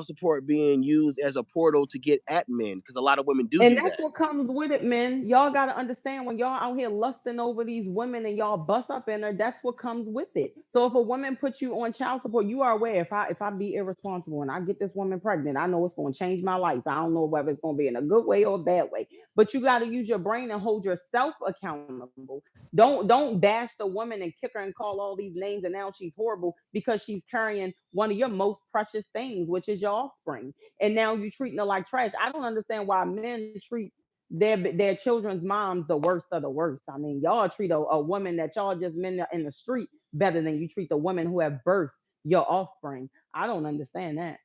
support being used as a portal to get at men, because a lot of women do And do that's that. what comes with it, man. Y'all gotta understand when y'all out here lusting over these women and y'all bust up in her, that's what comes with it. So if a woman puts you on child support, you are aware if I be irresponsible and I get this woman pregnant, I know it's gonna change my life. I don't know whether it's gonna be in a good way or a bad way. But you gotta use your brain and hold yourself accountable. Don't bash the woman and kick her and call all these names and now she's horrible because she's carrying one of your most precious things, which is your offspring, and now you treating her like trash. I don't understand why men treat their children's moms the worst of the worst. I mean, y'all treat a woman that y'all just met in the street better than you treat the women who have birthed your offspring. I don't understand that.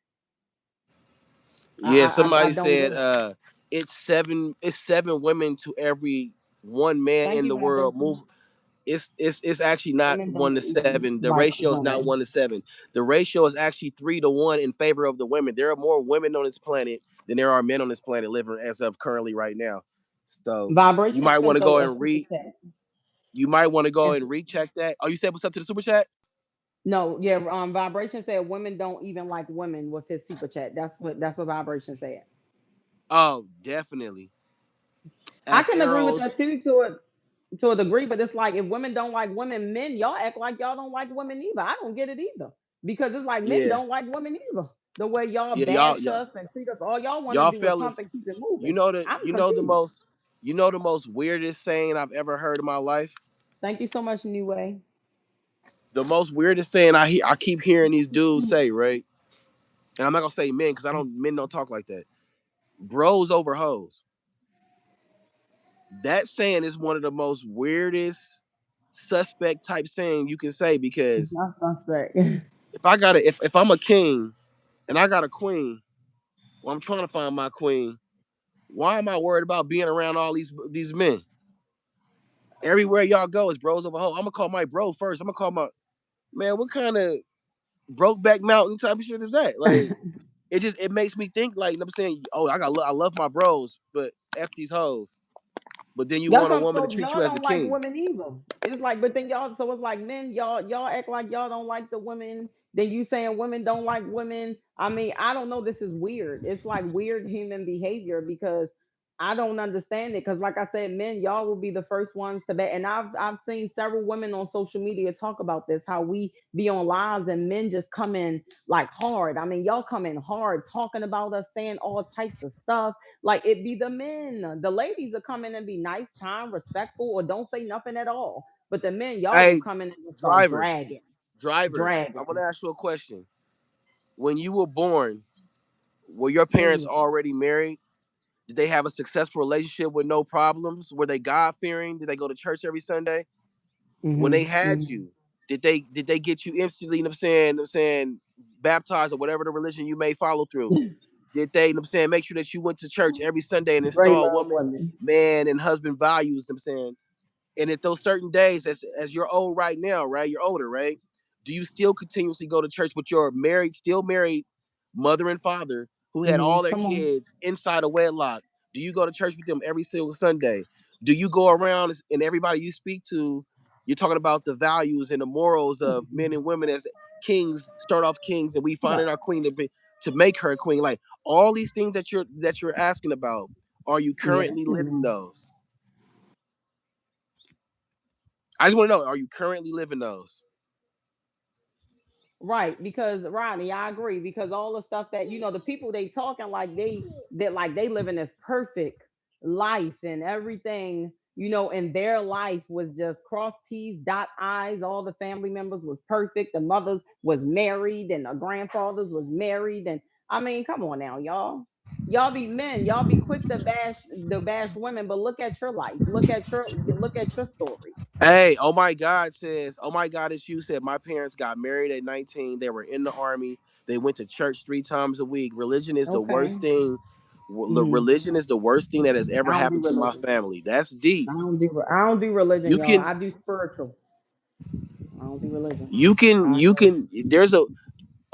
Yeah, I somebody don't said get it. it's seven women to every one man Thank in you, the world. vibration. Move. It's actually not Women one don't to even seven. The like ratio is not women. 1 to 7. The ratio is actually 3 to 1 in favor of the women. There are more women on this planet than there are men on this planet living as of currently right now. So you Vibration might want sent to go a and super read. chat. You might want to go And and recheck that. Oh, you said what's up to the super chat? no, yeah, vibration said women don't even like women with his super chat. That's what vibration said. Oh, definitely. I As can agree with arrows. that too to a degree, but it's like if women don't like women, men, y'all act like y'all don't like women either. I don't get it either. Because it's like men Yeah, don't like women either. The way y'all yeah, y'all, bash y'all, us and treat us, all y'all want to y'all do is pump fellas. and keep it You moving. know the I'm you know the confused. most you know the most weirdest saying I've ever heard in my life. Thank you so much, New Way. The most weirdest saying I keep hearing these dudes say, right? And I'm not gonna say men because I don't men don't talk like that. Bros over hoes. That saying is one of the most weirdest suspect type saying you can say, because That's suspect. if I'm a king and I got a queen, well, I'm trying to find my queen. Why am I worried about being around all these men? Everywhere y'all go is bros over hoes. I'm gonna call my bro first. I'm gonna call my man. What kind of Brokeback Mountain type of shit is that? Like, it makes me think, like, you know what I'm saying, oh, I love my bros, but F these hoes. But then you That's want a what I'm woman to so treat you y'all as a don't like king. women either. It's like, but then y'all, so it's like men, y'all act like y'all don't like the women. Then you saying women don't like women. I mean, I don't know. This is weird. It's like weird human behavior because I don't understand it. Because like I said, men, y'all will be the first ones to bet. And I've seen several women on social media talk about this, how we be on lives and men just come in like hard. I mean, y'all come in hard talking about us, saying all types of stuff like it be the men. The ladies will come in and be nice, kind, respectful, or don't say nothing at all. But the men, y'all will Hey, come in and just start driver, dragging, driver, I want dragging. to ask you a question. When you were born, were your parents Hmm. already married? Did they have a successful relationship with no problems? Were they God fearing? Did they go to church every Sunday? When they Hmm. had Hmm. you, did they get you instantly, you know what I'm saying, baptized or whatever the religion you may follow through? Did they, you know what I'm saying, make sure that you went to church every Sunday and Great install love woman, women. man, and husband values, you know what I'm saying? And at those certain days, as you're old right now, right? You're older, right? Do you still continuously go to church with your still married mother and father who had Hmm. all their Come on. kids inside a wedlock? Do you go to church with them every single Sunday? Do you go around and everybody you speak to, you're talking about the values and the morals of men and women as kings, start off kings, and we Yeah. finding our queen to make her a queen. Like all these things that you're asking about, are you Yeah. currently living those? I just want to know, are you currently living those? Right, because Rodney, I agree. Because all the stuff that the people they talking like they living this perfect life and everything, in their life was just cross T's, dot I's. All the family members was perfect. The mothers was married and the grandfathers was married. And I mean, come on now, y'all. Y'all be men, y'all be quick to bash women, but look at your life. Look at your story. Hey, oh my God says, oh my God, it's you said, my parents got married at 19. They were in the army. They went to church 3 times a week. Religion is the worst Okay. thing. Hmm. Religion is the worst thing that has I ever don't do happened to my religion. family. That's deep. I don't do religion, You y'all. can, I do spiritual. I don't do religion. you can, I you agree. can,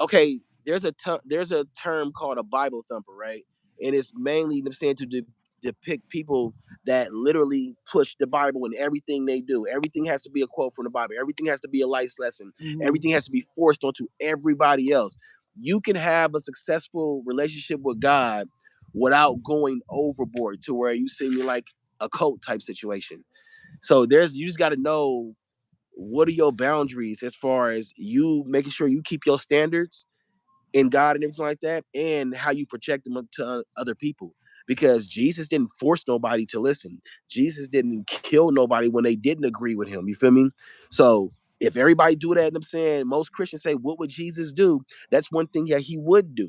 okay, there's a term called a Bible thumper, right? and it's mainly, I'm saying, to depict people that literally push the Bible in everything they do. Everything has to be a quote from the Bible. Everything has to be a life lesson. Hmm. Everything has to be forced onto everybody else. You can have a successful relationship with God without going overboard to where you see me like a cult type situation. So there's, you just got to know what are your boundaries as far as you making sure you keep your standards in God and everything like that, and how you project them to other people. Because Jesus didn't force nobody to listen. Jesus didn't kill nobody when they didn't agree with him. You feel me? So if everybody do that, and I'm saying most Christians say, what would Jesus do? That's one thing that he would do.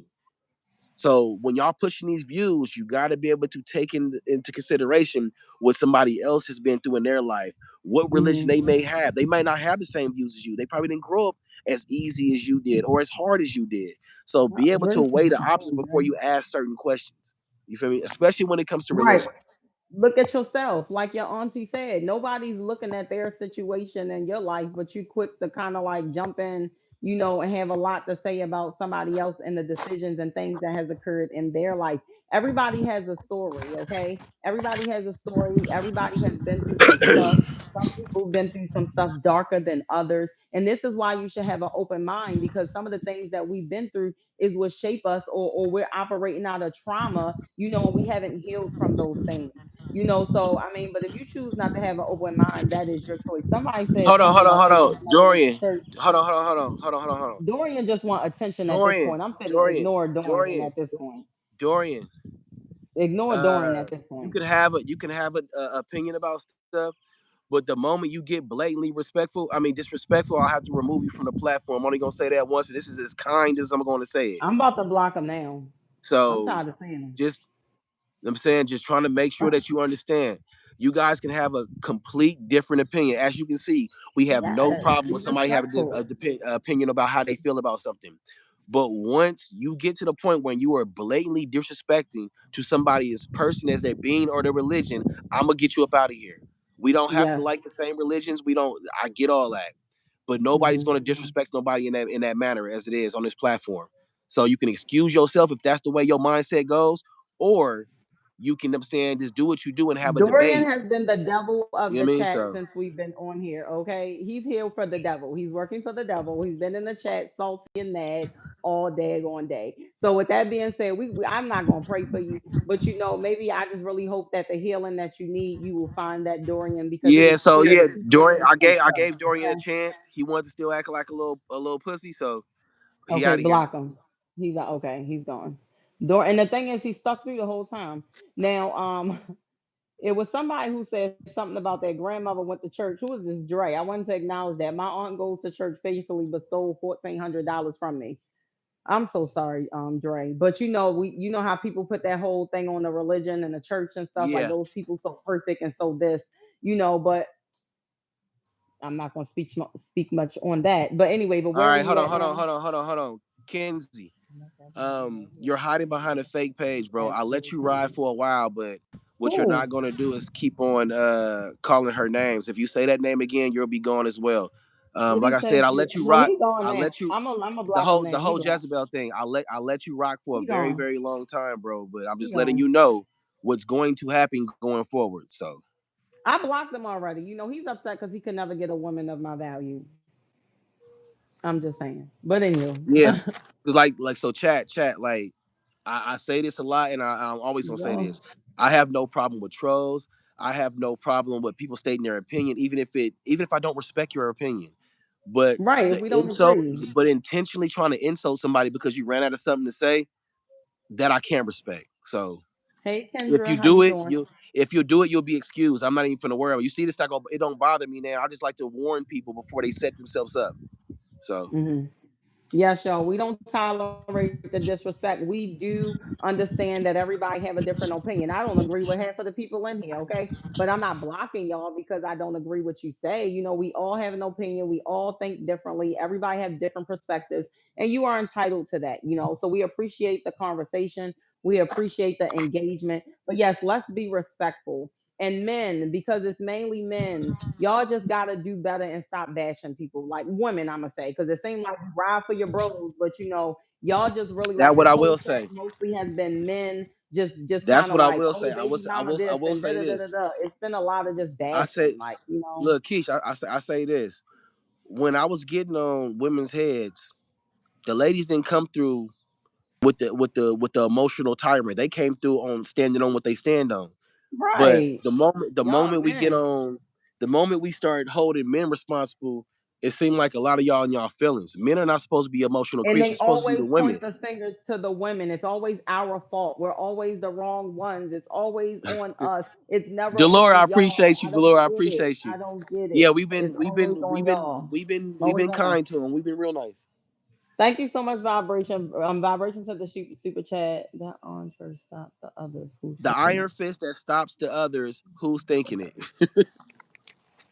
So when y'all pushing these views, you got to be able to take into consideration what somebody else has been through in their life, what religion Hmm. they may have. They might not have the same views as you. They probably didn't grow up as easy as you did or as hard as you did. So be able to Grace weigh is the options cool, before man. you ask certain questions. You feel me? Especially when it comes to Right. religion. Look at yourself. Like your auntie said, nobody's looking at their situation in your life, but you quick to kind of like jump in, and have a lot to say about somebody else and the decisions and things that has occurred in their life. Everybody has a story, okay? Everybody has a story. Everybody has been through some stuff. Some people have been through some stuff darker than others. And this is why you should have an open mind, because some of the things that we've been through is what shape us, or we're operating out of trauma, and we haven't healed from those things. So I mean, but if you choose not to have an open mind, that is your choice. Somebody said Hold on, something hold on, about hold they on. don't never went to Dorian. church. Hold on, hold on, hold on, hold on, hold on, hold on. Dorian just want attention at this Dorian, point. I'm finna Dorian, ignore Dorian Dorian, at this point. Dorian. Ignore Dorian at this You point. can have a opinion about stuff, but the moment you get blatantly respectful, I mean disrespectful, I'll have to remove you from the platform. I'm only gonna say that once. And this is as kind as I'm gonna say it. I'm about to block him now. I'm So tired of seeing just, I'm saying, just trying to make sure him. that you understand. You guys can have a complete different opinion. As you can see, we have no Yes, problem be with somebody having respectful. opinion about how they feel about something. But once you get to the point when you are blatantly disrespecting to somebody as person as their being or their religion, I'm gonna get you up out of here. We don't have to Yes. like the same religions. We don't. I get all that, but nobody's Hmm. gonna disrespect nobody in that manner as it is on this platform. So you can excuse yourself if that's the way your mindset goes, or you can, I'm saying, just do what you do and have a Dorian debate. has been the devil of You the know what I mean? chat So since we've been on here. Okay, he's here for the devil. He's working for the devil. He's been in the chat salty and mad all day on day. So with that being said, I'm not gonna pray for you, but maybe I just really hope that the healing that you need, you will find that Dorian, because it yeah, is so clear yeah, that you've been Dorian, through some I stuff. gave Dorian a Okay. chance. He wanted to still act like a little pussy, so he Okay, out of here now. block him. He's okay. He's gone. And the thing is, he stuck through the whole time. Now, it was somebody who said something about their grandmother went to church. Who is this Dre? I wanted to acknowledge that. My aunt goes to church faithfully but stole $1,400 from me. I'm so sorry, Dre. But you know how people put that whole thing on the religion and the church and stuff, like Yeah. those people so perfect and so this, but I'm not gonna speak much on that. But anyway, but All where were right, you hold on, at hold on, now? hold on, hold on, hold on. Kenzie, you're hiding behind a fake page, bro. I let you ride for a while, but what you're not Who? gonna do is keep on calling her names. If you say that name again, you'll be gone as well. What Like he I said, say? I let you Well, rock. he gone I now. let you I'm gonna block him the now. He whole gone. Jezebel thing. I let you rock for a He very, gone. very long time, bro. But I'm He just letting gone. you know what's going to happen going forward. So I blocked him already. He's upset because he could never get a woman of my value. I'm just saying. But anywho, yes, because so chat like I say this a lot, and I'm always gonna say go. this. I have no problem with trolls. I have no problem with people stating their opinion, even if I don't respect your opinion. But Right. If the we don't insult, agree. but intentionally trying to insult somebody because you ran out of something to say, that I can't respect. So Hey if you Kendra, how do you it, doing? you'll be excused. I'm not even finna worry about it. You see this stuff, it don't bother me now. I just like to warn people before they set themselves up. So Hmm. Yes, y'all. We don't tolerate the disrespect. We do understand that everybody have a different opinion. I don't agree with half of the people in here, okay? But I'm not blocking y'all because I don't agree what you say. We all have an opinion. We all think differently. Everybody have different perspectives, and you are entitled to that. So we appreciate the conversation. We appreciate the engagement. But yes, let's be respectful. And men, because it's mainly men, y'all just gotta do better and stop bashing people. Like women, I'ma say, because it seems like you ride for your bros, but y'all just really, that like what this I whole will chat say. mostly has been men just That's kind of what I like, will say. oh, baby mama I this will and da say da da da this. da. It's been a lot of just I bashing, say, like, you know. look, Keish, I say this. When I was getting on women's heads, the ladies didn't come through with the emotional tirade. They came through on standing on what they stand on. But Right. the Y'all moment we get men. on, the moment we start holding men responsible, it seemed like a lot of y'all in y'all feelings. Men are not supposed to be emotional And they creatures. Supposed to be always the women. point the fingers to the women. It's always our fault. We're always the wrong ones. It's always on us. It's never Delora, I on y'all. appreciate you. I don't Delora, I get it. appreciate you. I don't get Yeah, it. It's always on y'all. we've Always been on us. kind to them. We've been real nice. Thank you so much, Vibration. Vibration to the super chat. That on first stop the others who's The thinking iron it. fist that stops the others who's thinking it.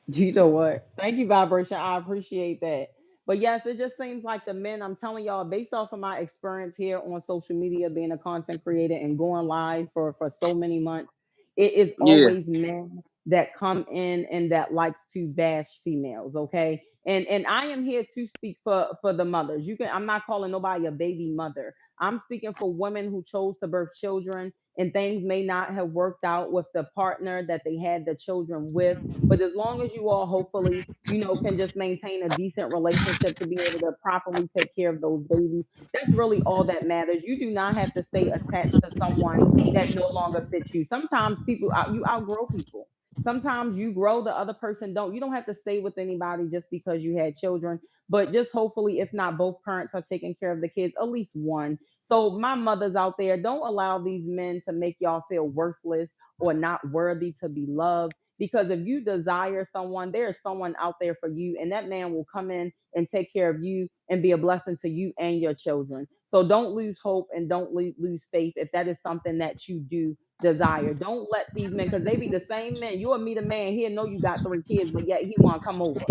You know what? Thank you, Vibration. I appreciate that. But yes, it just seems like the men, I'm telling y'all, based off of my experience here on social media, being a content creator and going live for so many months, it is Yeah, always men that come in and that likes to bash females. Okay. And I am here to speak for the mothers. You can I'm not calling nobody a baby mother. I'm speaking for women who chose to birth children and things may not have worked out with the partner that they had the children with, but as long as you all hopefully, can just maintain a decent relationship to be able to properly take care of those babies, that's really all that matters. You do not have to stay attached to someone that no longer fits you. Sometimes you outgrow people. Sometimes you grow, the other person don't. You don't have to stay with anybody just because you had children, but just hopefully, if not both parents are taking care of the kids, at least one. So, my mothers out there, don't allow these men to make y'all feel worthless or not worthy to be loved, because if you desire someone, there's someone out there for you, and that man will come in and take care of you and be a blessing to you and your children. So don't lose hope and don't lose faith if that is something that you do desire. Don't let these men, because they be the same men. You'll meet a man, he'll know you got 3 kids, but yet he want to come over.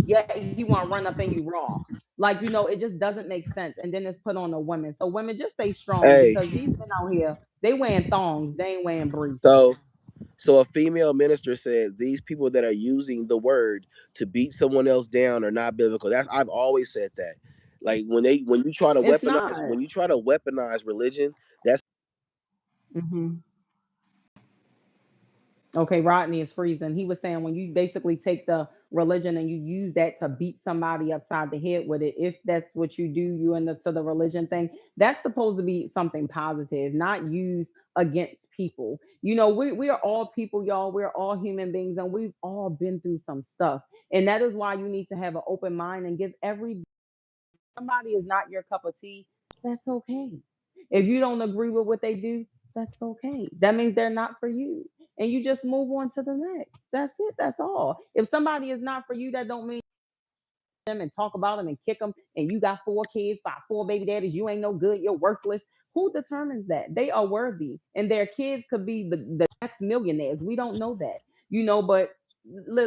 Yet he want to run up in you raw. Like, it just doesn't make sense. And then it's put on the women. So women, just stay strong, hey, because these men out here, they wearing thongs, they ain't wearing briefs. so a female minister said these people that are using the word to beat someone else down are not biblical. That's I've always said that. Like when you try to It's not. weaponize religion, that's Hmm. Okay, Rodney is freezing. He was saying when you basically take the religion and you use that to beat somebody upside the head with it, if that's what you do, you into the religion thing, that's supposed to be something positive, not used against people. We are all people, y'all. We're all human beings and we've all been through some stuff. And that is why you need to have an open mind and give every somebody is not your cup of tea, that's okay. If you don't agree with what they do, that's okay. That means they're not for you. And you just move on to the next. That's it. That's all. If somebody is not for you, that don't mean them and talk about them and kick them and you got 4 kids, 4 baby daddies, you ain't no good, you're worthless. Who determines that? They are worthy and their kids could be the next millionaires. We don't know that, but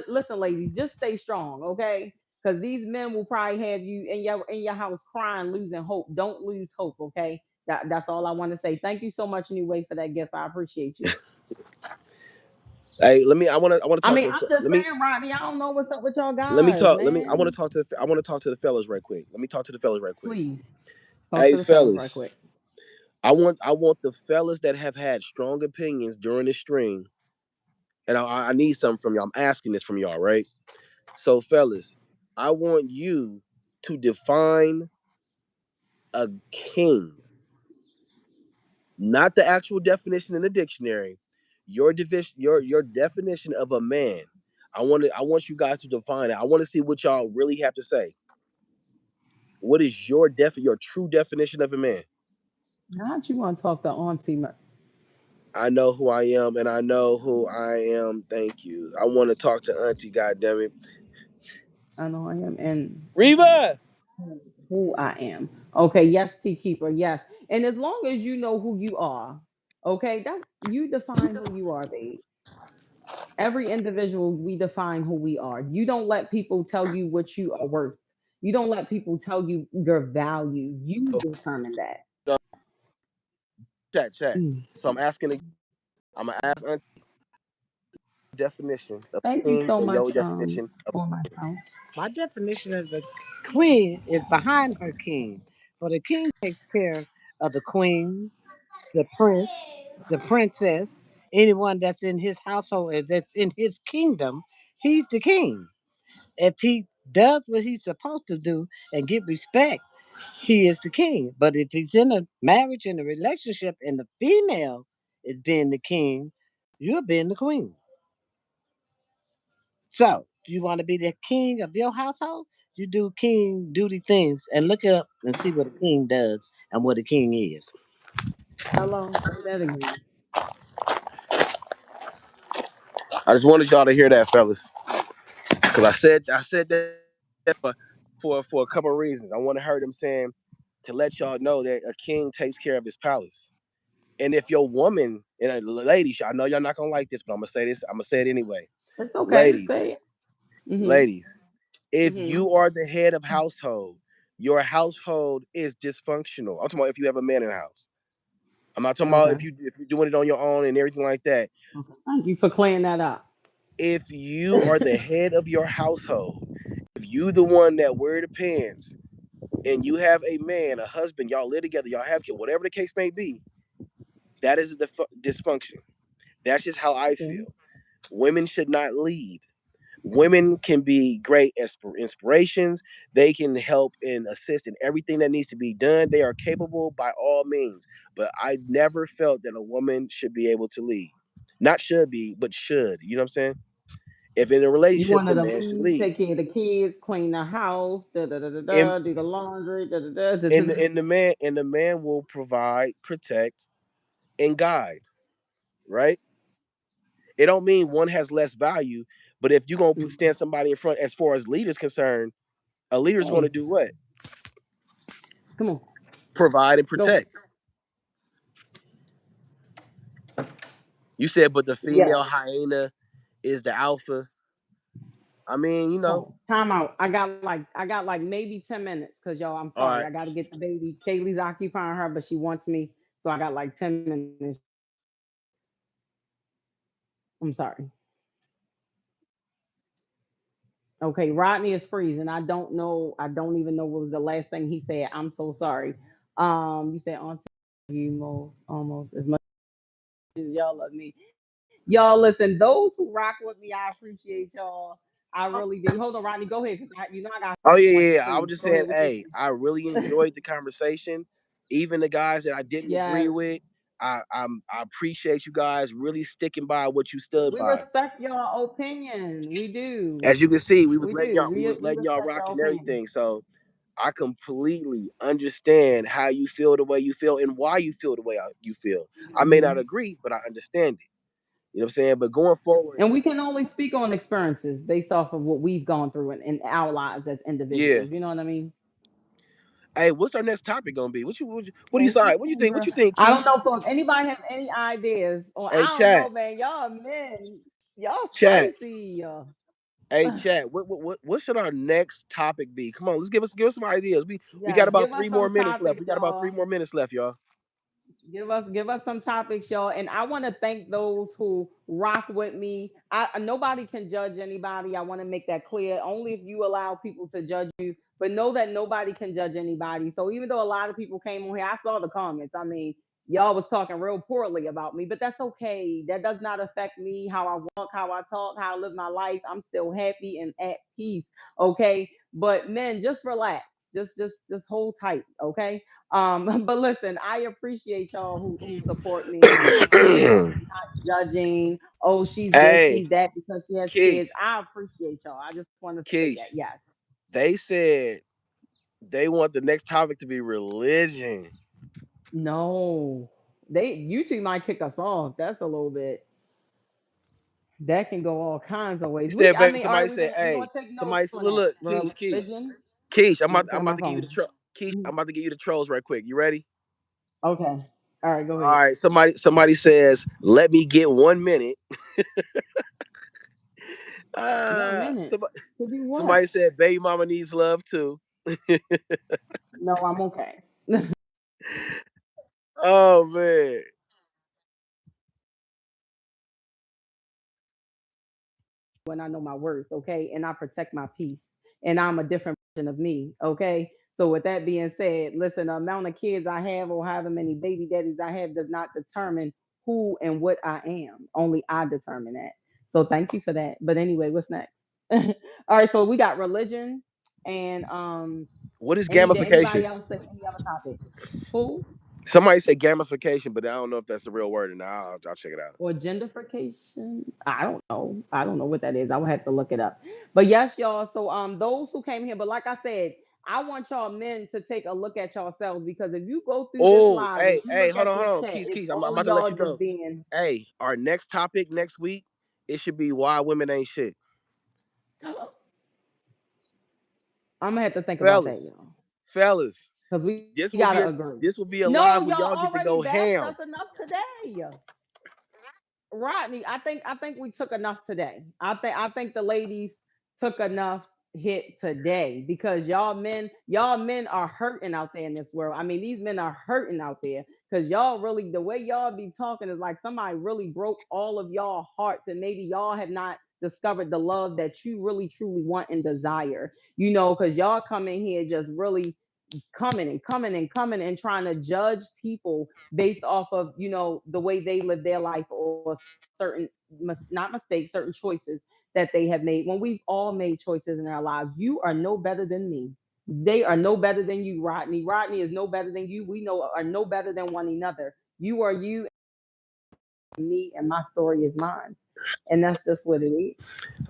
listen, ladies, just stay strong, okay? Because these men will probably have you in your house crying, losing hope. Don't lose hope, okay? That's all I want to say. Thank you so much, Anyway, for that gift. I appreciate you. hey, let me I want to I talk mean, to I'm just saying, Rodney, I don't know what's up with y'all let me guys, talk let me man. I want to talk to the fellas right quick. Let me talk to the fellas right quick. Please talk Hey to the fellas right fellas, quick. I want the fellas that have had strong opinions during the stream, and I need something from y'all. I'm asking this from y'all, right? So fellas, I want you to define a king, not the actual definition in the dictionary. Your definition of a man. I want you guys to define it. I want to see what y'all really have to say. What is your true definition of a man? Not you want to talk to Auntie. I know who I am and I know who I am. Thank you. I want to talk to Auntie, God damn it. I know I am, and Reva! who I am. Okay, yes, Tea Keeper, yes. And as long as you know who you are, okay, that you define who you are, babe. Every individual, we define who we are. You don't let people tell you what you are worth. You don't let people tell you your value. You So, determine that. so chat. Mm. So I'm gonna ask Auntie definition of Thank you king so and your much definition of for myself. My definition of the queen is behind her king. For the king takes care of the queen, the prince. the princess, anyone that's in his household, that's in his kingdom, he's the king. If he does what he's supposed to do and get respect, he is the king. But if he's in a marriage and a relationship and the female is being the king, you're being the queen. So, do you want to be the king of your household? You do king duty things and look up and see what a king does and what a king is. Hello, say that again. I just wanted y'all to hear that, fellas, because I said that for a couple of reasons. I want to hear them saying to let y'all know that a king takes care of his palace. And if your woman and a lady, I know y'all not gonna like this, but I'm gonna say this. I'm gonna say it anyway. It's okay. Ladies, Say it. Mhm. ladies, if Mhm. you are the head of household, your household is dysfunctional. I'm talking about if you have a man in the house. I'm not talking about Okay. if you're doing it on your own and everything like that. Okay. Thank you for clearing that up. If you are the head of your household, if you the one that wear the pants, and you have a man, a husband, y'all live together, y'all have kids, whatever the case may be, that is a dysfunction. That's just how I Okay. feel. Women should not lead. Women can be great inspirations. They can help and assist in everything that needs to be done. They are capable by all means. But I never felt that a woman should be able to lead. Not should be, but should. You know what I'm saying? If in a You relationship, the wanted to man should lead, lead. take care of the kids, clean the house, da da da da And, da, do the laundry, da da da da da. and, and the man and the man will provide, protect, and guide. Right? It don't mean one has less value, but if you're gonna stand somebody in front, as far as leaders concerned, a leader's going to Hey, do what? come on, Provide and go. protect. You said, but the Yeah. female hyena is the alpha. I mean, Oh, time out. I got like maybe 10 minutes because y'all. I'm all sorry. right. I got to get the baby. Kaylee's occupying her, but she wants me, so I got like 10 minutes. I'm sorry. Okay, Rodney is freezing. I don't know. I don't even know what was the last thing he said. I'm so sorry. You said auntie you most almost as much as y'all love me. Y'all listen. Those who rock with me, I appreciate y'all. I really do. Hold on, Rodney. Go ahead, because I got Oh something yeah, you want yeah, to yeah. I say. was just Go ahead. saying, What you hey, I really enjoyed the conversation. Even the guys that I didn't agree Yes. with, I appreciate you guys really sticking by what you stood We by. respect your opinion. We do. As you can see, we was We letting do. y'all We respect rock your and opinion. everything. So I completely understand how you feel the way you feel and why you feel the way you feel. I may not Mhm. agree, but I understand it. You know what I'm saying? But going forward, And we can only speak on experiences based off of what we've gone through in our lives as yeah. individuals. You know what I mean? Hey, what's our next topic gonna be? What do you Thank you, decide? What do you think? What Kendra. you think, I don't Keish? know if anybody has any ideas. Or Hey, I don't know, chat, man. Y'all men, y'all chat. spicy. Hey, chat. What should our next topic be? Come on, let's give us some ideas. We got Yes, about give three us more some minutes left. We topics, got about three y'all. more minutes left, y'all. Give us some topics, y'all. And I want to thank those who rock with me. Nobody can judge anybody. I want to make that clear. Only if you allow people to judge you. But know that nobody can judge anybody. So even though a lot of people came on here, I saw the comments. I mean, y'all was talking real poorly about me, but that's okay. That does not affect me, how I walk, how I talk, how I live my life. I'm still happy and at peace. Okay. But men, just relax. Just hold tight. Okay. But listen, I appreciate y'all who support me, not judging. Oh, she's this, Hey, she's that because she has Keish, kids. I appreciate y'all. I just want to say that. Keish. Yes. They said they want the next topic to be religion. No. They YouTube might kick us off. That's a little bit that can go all kinds of ways. Instead, I baby, mean, all right, somebody we're said, gonna we're "Hey, gonna take somebody notes on look, that. look, Keish, Religion. Keish. Let me put I'm on about my to give you the phone. Keish. Mhm. I'm about to give you the trolls right quick. You ready? Okay. All right, go All ahead. right. Somebody says, "Let me get 1 minute." 1 minute. Somebody, To do what? somebody said, "Baby mama needs love too." No, I'm okay. Oh man. When I know my worth, okay, and I protect my peace, and I'm a different version of me, okay. So with that being said, listen, the amount of kids I have or however many baby daddies I have does not determine who and what I am. Only I determine that. So thank you for that. But anyway, what's next? All right, so we got religion and What is any did anybody gamification? else say any other topic? Who? Somebody said gamification, but I don't know if that's the real word, and I'll check it out. Or gentrification. I don't know. I don't know what that is. I would have to look it up. But yes, y'all. So those who came here, but like I said, I want y'all men to take a look at yourselves because if you go through this Oh, live and hey, you hey, look hold at on, hold this on, chat, Keys, it's Keys. I'm all about to let y'all you just know. being Hey, our next topic next week, it should be why women ain't shit, I'm gonna have to think about that, fellas, y'all. fellas. Because we This gotta will be a agree. this will be a No, live where y'all y'all get to already go bashed ham. us enough today. Rodney, I think we took enough today. I think the ladies took enough hit today because y'all men are hurting out there in this world. I mean, these men are hurting out there because y'all really the way y'all be talking is like somebody really broke all of y'all hearts and maybe y'all have not discovered the love that you really truly want and desire. Because y'all come in here just really coming and coming and coming and trying to judge people based off of the way they live their life or certain not mistakes, certain choices that they have made when we've all made choices in our lives. You are no better than me. They are no better than you, Rodney is no better than you. We know are no better than one another. You are you, me, and my story is mine, and that's just what it is.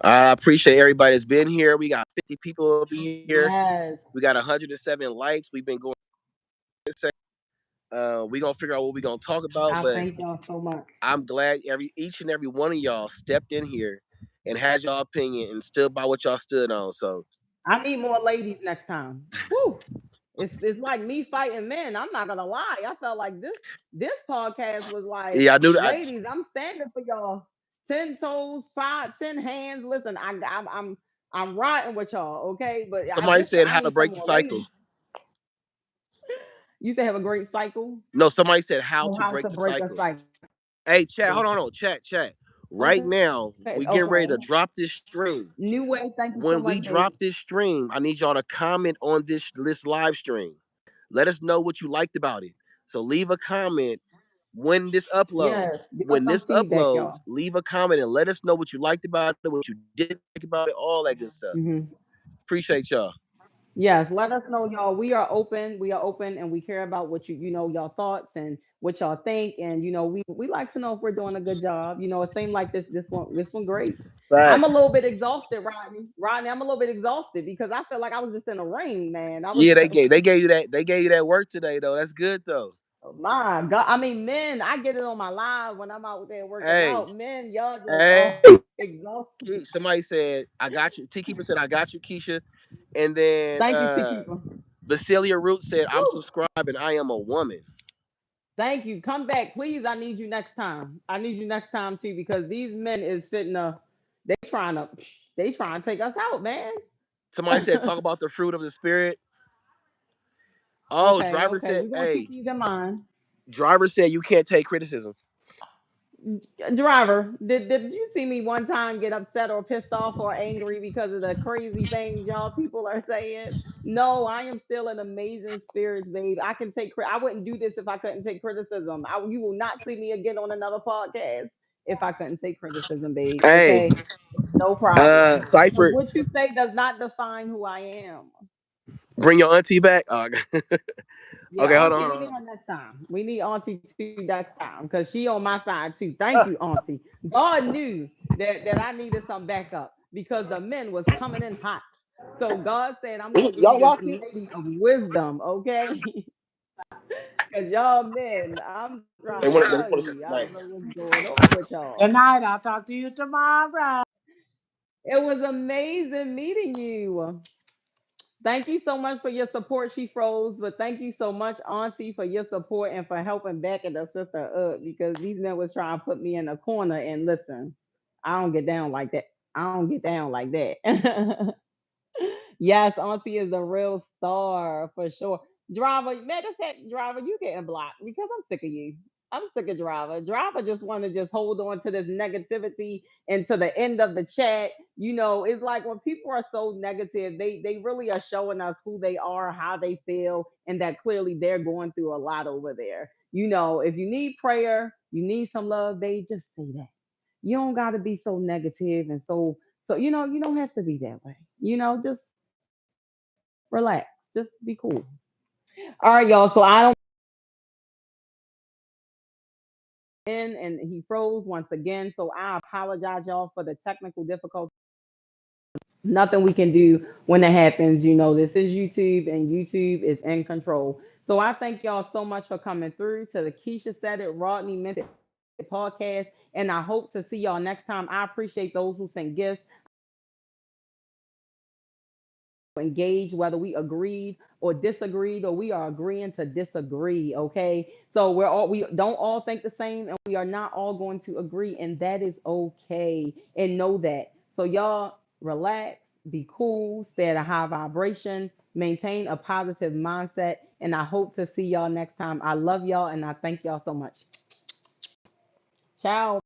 I appreciate everybody that's been here. We got 50 people up here. Yes, We got 107 likes. We've been going. We gonna figure out what we gonna talk about, I but thank y'all so much. I'm glad each and every one of y'all stepped in here and had y'all opinion and stood by what y'all stood on. So I need more ladies next time. Woo! It's like me fighting men. I'm not gonna lie. I felt like this podcast was like, yeah, I knew that. ladies, I'm standing for y'all. 10 toes, 5, 10 hands. Listen, I'm riding with y'all, okay? But Somebody said I how to need some break the more cycle. ladies. You say have a great cycle. No, somebody said how Oh, to how break to the break a cycle. cycle. Hey, chat, hold on, chat. Right Okay, now, we okay. getting ready to drop this stream. New way. Thank you so When we much, babe. drop this stream, I need y'all to comment on this live stream. Let us know what you liked about it. So leave a comment when this Yes, uploads. give us When some this feedback, uploads, y'all. leave a comment and let us know what you liked about it, what you didn't like about it, all that good stuff. Mhm. Appreciate y'all. Yes, let us know, y'all. We are open. We are open, and we care about what y'all thoughts and what y'all think. And we like to know if we're doing a good job. It seemed like this one great. I'm a Facts. little bit exhausted, Rodney. Rodney, I'm a little bit exhausted because I feel like I was just in a ring, man. I was, Yeah, they gave you that work today though. That's good though. my God. I mean, men, I get it on my live when I'm out there working Hey, out. Men, y'all just hey. exhausted. Somebody said I got you. T Keeper said I got you, Keisha. And then Thank you, T Keeper. Basilia Root said I'm Woo. subscribing. I am a woman. Thank you. Come back, please. I need you next time. I need you next time too, because these men is fitting they trying to take us out, man. Somebody said talk about the fruit of the spirit. Oh, Okay, driver okay. said, We're gonna keep hey, these in mind. driver said you can't take criticism. Driver, did you see me one time get upset or pissed off or angry because of the crazy things y'all people are saying? No, I am still in amazing spirits, babe. I can I wouldn't do this if I couldn't take criticism. You will not see me again on another podcast if I couldn't take criticism, babe. Hey, Okay? No problem. Because Cypher, what you say does not define who I am. bring your auntie back. Yeah, Okay, hold on, Auntie, hold we on, need hold her next time. We need Auntie too next time because she on my side too. Thank you, Auntie. God knew that I needed some backup because the men was coming in hot. So God said, I'm on. gonna give Y'all you this locked it? lady of wisdom, okay? Because y'all men, I'm trying to tell They want to you, say I don't know night. what's going on with y'all. Good night. I'll talk to you tomorrow. It was amazing meeting you. Thank you so much for your support. She froze, but thank you so much, Auntie, for your support and for helping backing the sister up because these men was trying to put me in a corner. And listen, I don't get down like that. I don't get down like that. Yes, Auntie is the real star for sure. Driver, matter of fact, driver, you getting blocked because I'm sick of you. I'm sick of driver. Driver just want to just hold on to this negativity and to the end of the chat. It's like when people are so negative, they really are showing us who they are, how they feel, and that clearly they're going through a lot over there. If you need prayer, you need some love, they just say that. You don't got to be so negative and so you don't have to be that way. Just relax, just be cool. All right, y'all. So I don't and he froze once again. So I apologize, y'all, for the technical difficulty. Nothing we can do when it happens. This is YouTube and YouTube is in control. So I thank y'all so much for coming through to the Keisha Said It, Rodney Meant It podcast. And I hope to see y'all next time. I appreciate those who sent gifts, engaged, whether we agreed or disagreed, or we are agreeing to disagree. Okay. So we don't all think the same, and we are not all going to agree, and that is okay. And know that. So y'all relax, be cool, stay at a high vibration, maintain a positive mindset, and I hope to see y'all next time. I love y'all and I thank y'all so much. Ciao.